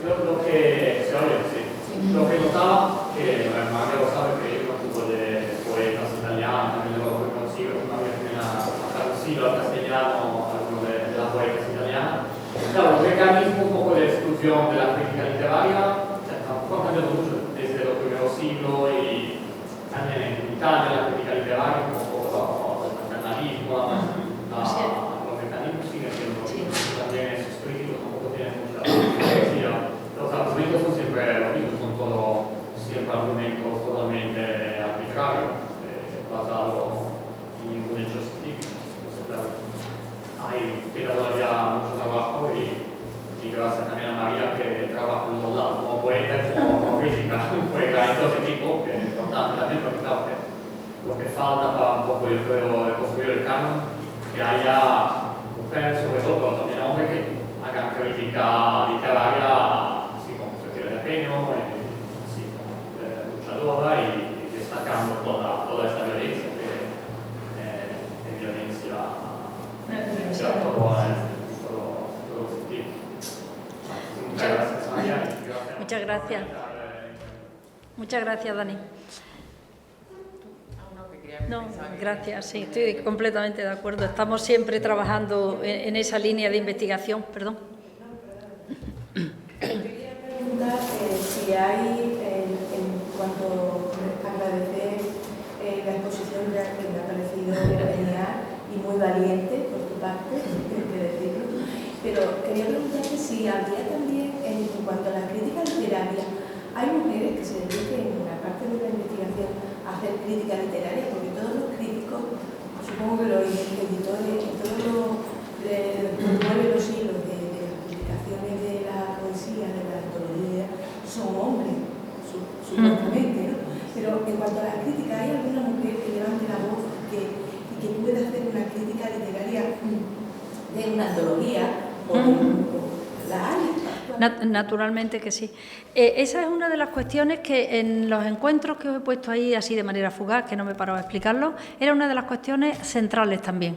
Lo que se oye, sí. Lo que notaba, que además lo sabe que yo no tuvo de poetas italianos, también lo consigo, también ha traducido al castellano alguno de las poetas italianas. Claro, un mecanismo un poco de exclusión de la crítica literaria, tampoco ha cambiado mucho desde los primeros siglos y también en Italia la crítica literaria, un poco el paternalismo, los mecanismos siguen siendo también esos críticos, tampoco tienen mucha poesía. Los argumentos son siempre los mismos, son siempre argumentos totalmente arbitrarios, basados en ningún hecho científico. Queda todavía mucho trabajo y gracias también a María que trabaja en los lados como poeta y como crítica, poeta en todo ese tipo, que es importante también porque claro que lo que falta para un poco yo creo de construir el canon, que haya mujeres, sobre todo también hombres que hagan crítica literaria así como se quiere de peño, así como luchadora y destacando toda esta violencia que es violencia. Muchas gracias. Muchas gracias, Dani. No, gracias, sí, estoy completamente de acuerdo. Estamos siempre trabajando en esa línea de investigación. Perdón. Quería preguntar si hay, en cuanto a agradecer la exposición que me ha parecido genial y muy valiente por tu parte, hay que decirlo, pero quería preguntarte si habría también, en cuanto a la crítica literaria, hay mujeres que se dediquen en la parte de la investigación a hacer crítica literaria, porque todos los críticos, supongo que los editores, todos los los hilos de las publicaciones de la poesía, de la antología, son hombres, supuestamente, ¿no? Pero en cuanto a las críticas, ¿hay alguna mujer que levante la voz y que pueda hacer una crítica literaria de una antología o la hay? Naturalmente que sí. Esa es una de las cuestiones que en los encuentros que os he puesto ahí así de manera fugaz, que no me paro a explicarlo, era una de las cuestiones centrales también.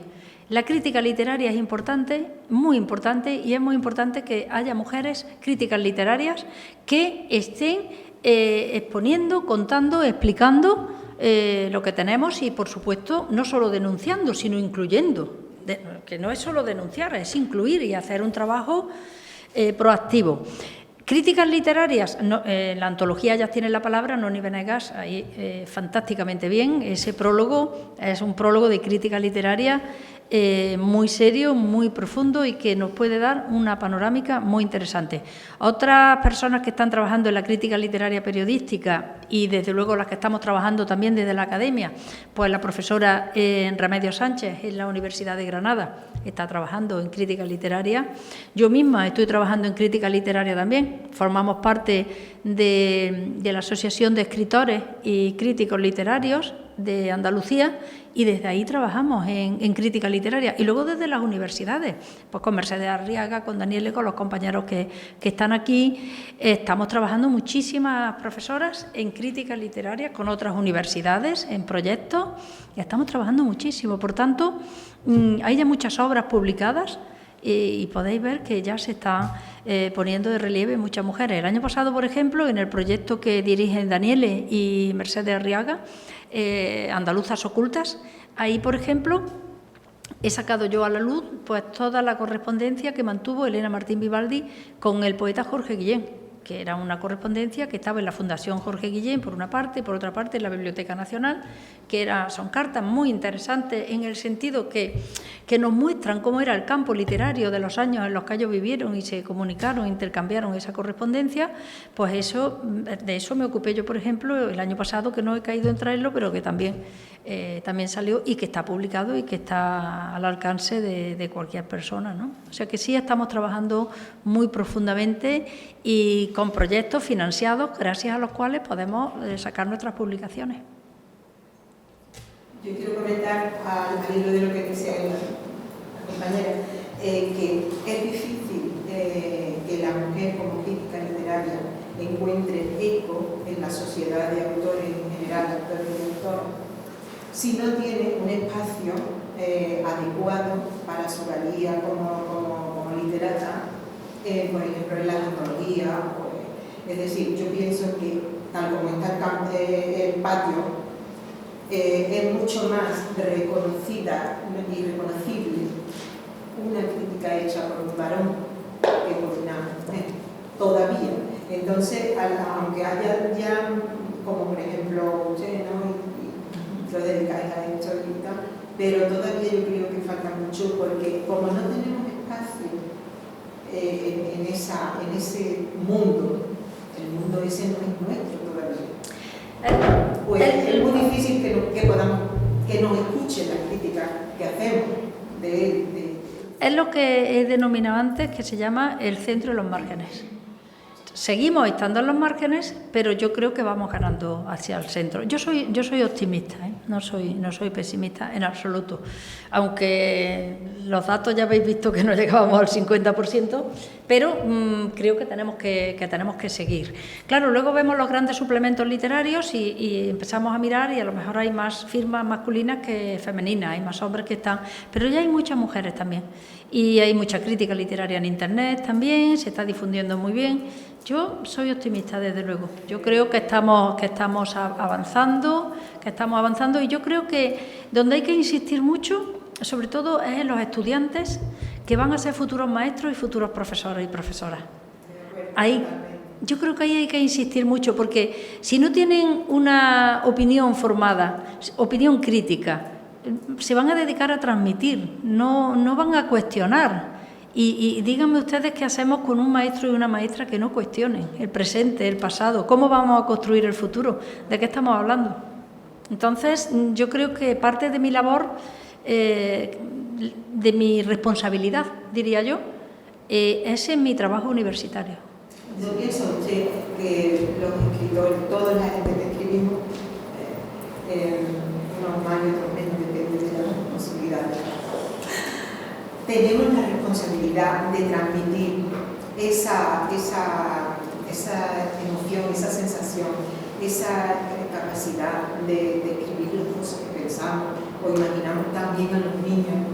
La crítica literaria es importante, muy importante, y es muy importante que haya mujeres críticas literarias que estén exponiendo, contando, explicando lo que tenemos y, por supuesto, no solo denunciando, sino incluyendo. Que no es solo denunciar, es incluir y hacer un trabajo proactivo. Críticas literarias, la antología ya tiene la palabra, Noni Venegas, ahí fantásticamente bien. Ese prólogo es un prólogo de crítica literaria muy serio, muy profundo y que nos puede dar una panorámica muy interesante. Otras personas que están trabajando en la crítica literaria periodística y desde luego las que estamos trabajando también desde la academia, pues la profesora Remedios Sánchez en la Universidad de Granada está trabajando en crítica literaria. Yo misma estoy trabajando en crítica literaria también. Formamos parte de la Asociación de Escritores y Críticos Literarios de Andalucía y desde ahí trabajamos en crítica literaria. Y luego desde las universidades, pues con Mercedes Arriaga, con Daniele, con los compañeros que están aquí, estamos trabajando muchísimas profesoras en crítica literaria con otras universidades, en proyectos, y estamos trabajando muchísimo. Por tanto, hay ya muchas obras publicadas y podéis ver que ya se están poniendo de relieve muchas mujeres. El año pasado, por ejemplo, en el proyecto que dirigen Daniele y Mercedes Arriaga, Andaluzas Ocultas, ahí, por ejemplo, he sacado yo a la luz pues toda la correspondencia que mantuvo Elena Martín Vivaldi con el poeta Jorge Guillén, que era una correspondencia que estaba en la Fundación Jorge Guillén, por una parte, y por otra parte en la Biblioteca Nacional, que son cartas muy interesantes en el sentido que nos muestran cómo era el campo literario de los años en los que ellos vivieron y se comunicaron, intercambiaron esa correspondencia. Pues de eso me ocupé yo, por ejemplo, el año pasado, que no he caído en traerlo, pero que también salió y que está publicado y que está al alcance de cualquier persona, ¿no? O sea que sí estamos trabajando muy profundamente y con proyectos financiados gracias a los cuales podemos sacar nuestras publicaciones. Yo quiero comentar al hilo de lo que decía la compañera, que es difícil que la mujer como crítica literaria encuentre eco en la sociedad de autores en general, autores y directores, si no tiene un espacio adecuado para su valía como literata, por ejemplo en la antología. Es decir, yo pienso que tal como está el patio, es mucho más reconocida y reconocible una crítica hecha por un varón que por una mujer, todavía. Entonces, aunque haya ya, como por ejemplo usted, ¿no? y lo dedicáis a esto y tal, pero todavía yo creo que falta mucho porque como no tenemos espacio en ese mundo, el mundo ese no es nuestro todavía. Pues es muy difícil que nos escuchen las críticas que hacemos de él. Es lo que he denominado antes, que se llama el centro de los márgenes. Seguimos estando en los márgenes, pero yo creo que vamos ganando hacia el centro. Yo soy optimista, no soy pesimista en absoluto. Aunque los datos ya habéis visto que no llegábamos al 50%, pero creo que tenemos que seguir. Claro, luego vemos los grandes suplementos literarios y empezamos a mirar y a lo mejor hay más firmas masculinas que femeninas, hay más hombres que están, pero ya hay muchas mujeres también. Y hay mucha crítica literaria en Internet también, se está difundiendo muy bien. Yo soy optimista, desde luego. Yo creo que estamos avanzando, y yo creo que donde hay que insistir mucho, sobre todo, es en los estudiantes que van a ser futuros maestros y futuros profesores y profesoras. Yo creo que ahí hay que insistir mucho, porque si no tienen una opinión formada, opinión crítica, se van a dedicar a transmitir, no van a cuestionar. Y díganme ustedes qué hacemos con un maestro y una maestra que no cuestionen el presente, el pasado, cómo vamos a construir el futuro, de qué estamos hablando. Entonces, yo creo que parte de mi labor, de mi responsabilidad, diría yo, es en mi trabajo universitario. ¿No piensa usted que los escritores, toda la gente que escribimos, unos más y otros menos, depende de la responsabilidad, tenemos la responsabilidad de transmitir esa emoción, esa sensación, esa capacidad de escribir las cosas que pensamos o imaginamos también a los niños?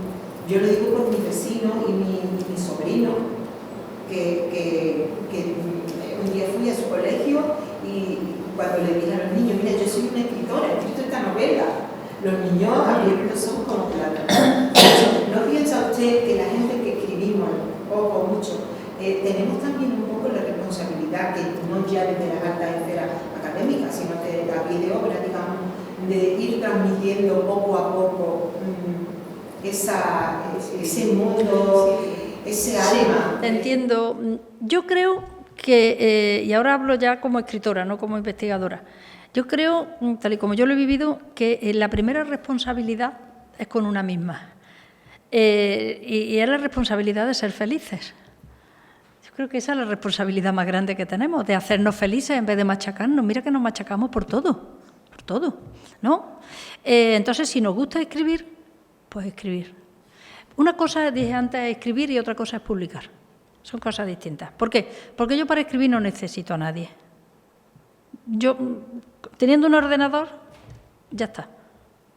Yo lo digo por mi vecino y mi sobrino, que un día fui a su colegio y cuando le dije a los niños, mira, yo soy una escritora, he escrito esta novela, los niños abrieron los ojos como plata. ¿No piensa usted que la gente que escribimos, poco o mucho, tenemos también un poco la responsabilidad, que no ya desde las altas esferas académicas, sino de la pie de obra, digamos, de ir transmitiendo poco a poco ese mundo, ese alma? Sí, entiendo. Yo creo que, y ahora hablo ya como escritora, no como investigadora, yo creo, tal y como yo lo he vivido, que la primera responsabilidad es con una misma. Y es la responsabilidad de ser felices. Yo creo que esa es la responsabilidad más grande que tenemos, de hacernos felices en vez de machacarnos. Mira que nos machacamos por todo, ¿no? Entonces, si nos gusta escribir, pues escribir. Una cosa, dije antes, es escribir y otra cosa es publicar. Son cosas distintas. ¿Por qué? Porque yo para escribir no necesito a nadie. Yo, teniendo un ordenador, ya está.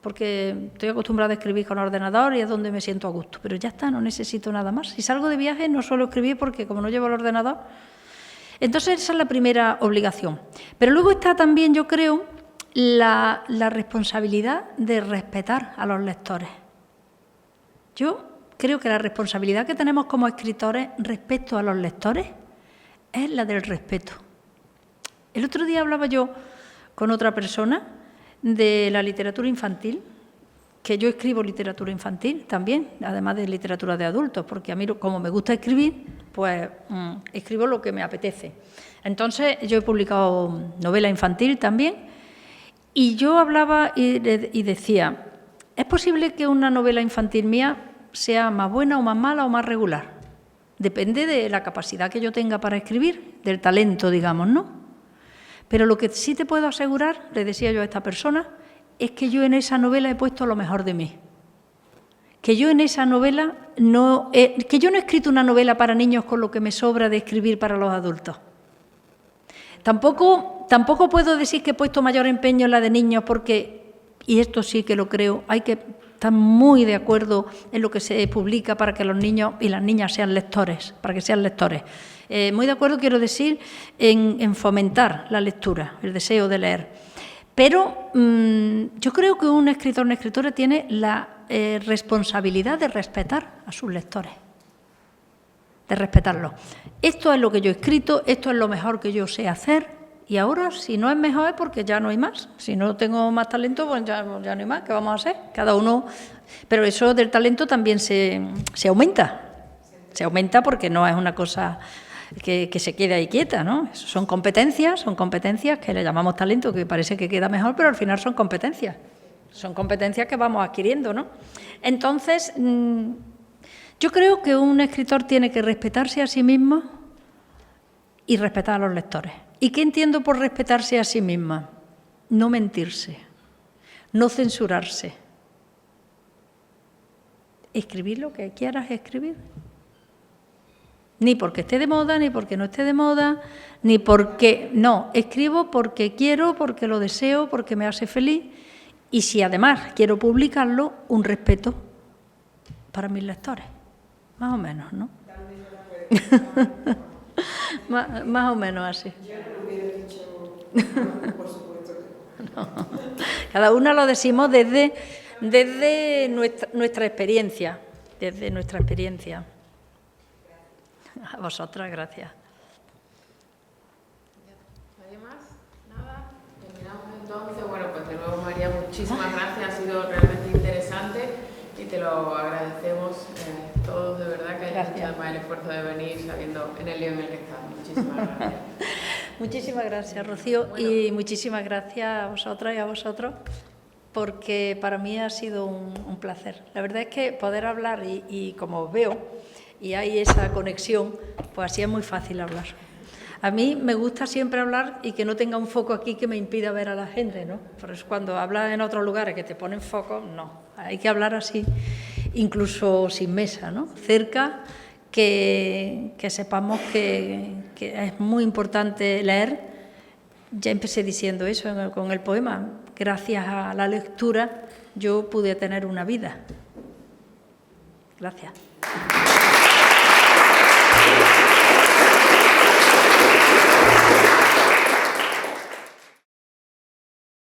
Porque estoy acostumbrada a escribir con ordenador y es donde me siento a gusto. Pero ya está, no necesito nada más. Si salgo de viaje no suelo escribir porque como no llevo el ordenador. Entonces esa es la primera obligación. Pero luego está también, yo creo, la responsabilidad de respetar a los lectores. Yo creo que la responsabilidad que tenemos como escritores respecto a los lectores es la del respeto. El otro día hablaba yo con otra persona de la literatura infantil, que yo escribo literatura infantil también, además de literatura de adultos, porque a mí, como me gusta escribir, pues escribo lo que me apetece. Entonces, yo he publicado novela infantil también, y yo hablaba y decía, ¿es posible que una novela infantil mía sea más buena o más mala o más regular? Depende de la capacidad que yo tenga para escribir, del talento, digamos, ¿no? Pero lo que sí te puedo asegurar, le decía yo a esta persona, es que yo en esa novela he puesto lo mejor de mí. Que yo en esa novela que yo no he escrito una novela para niños con lo que me sobra de escribir para los adultos. Tampoco puedo decir que he puesto mayor empeño en la de niños porque, y esto sí que lo creo, hay que estar muy de acuerdo en lo que se publica para que los niños y las niñas sean lectores, para que sean lectores. Muy de acuerdo, quiero decir, en fomentar la lectura, el deseo de leer. Pero yo creo que un escritor o una escritora tiene la responsabilidad de respetar a sus lectores, de respetarlos. Esto es lo que yo he escrito, esto es lo mejor que yo sé hacer, y ahora, si no es mejor, es porque ya no hay más. Si no tengo más talento, pues ya no hay más. ¿Qué vamos a hacer? Cada uno. Pero eso del talento también se aumenta. Se aumenta porque no es una cosa que se quede ahí quieta, ¿no? Son competencias que le llamamos talento, que parece que queda mejor, pero al final son competencias. Son competencias que vamos adquiriendo, ¿no? Entonces, yo creo que un escritor tiene que respetarse a sí mismo y respetar a los lectores. ¿Y qué entiendo por respetarse a sí misma? No mentirse, no censurarse. Escribir lo que quieras escribir. Ni porque esté de moda, ni porque no esté de moda, ni porque... No, escribo porque quiero, porque lo deseo, porque me hace feliz. Y si además quiero publicarlo, un respeto para mis lectores. Más o menos, ¿no? Más o menos así. Yo no lo hubiera dicho, por supuesto que no. Cada una lo decimos desde nuestra experiencia, desde nuestra experiencia. A vosotras, gracias. ¿Nadie más? ¿Nada? Terminamos entonces. Bueno, pues de nuevo, María, muchísimas gracias. Ha sido realmente interesante y te lo agradecemos todos, de verdad, que hayas hecho además el esfuerzo de venir sabiendo en el lío en el que estás. Muchísimas gracias. Muchísimas gracias, Rocío, bueno, y muchísimas gracias a vosotras y a vosotros, porque para mí ha sido un placer. La verdad es que poder hablar y como os veo, y hay esa conexión, pues así es muy fácil hablar. A mí me gusta siempre hablar y que no tenga un foco aquí que me impida ver a la gente, ¿no? Por eso cuando hablas en otros lugares que te ponen foco, no. Hay que hablar así, incluso sin mesa, ¿no? Cerca, que sepamos que es muy importante leer. Ya empecé diciendo eso con el poema. Gracias a la lectura yo pude tener una vida. Gracias.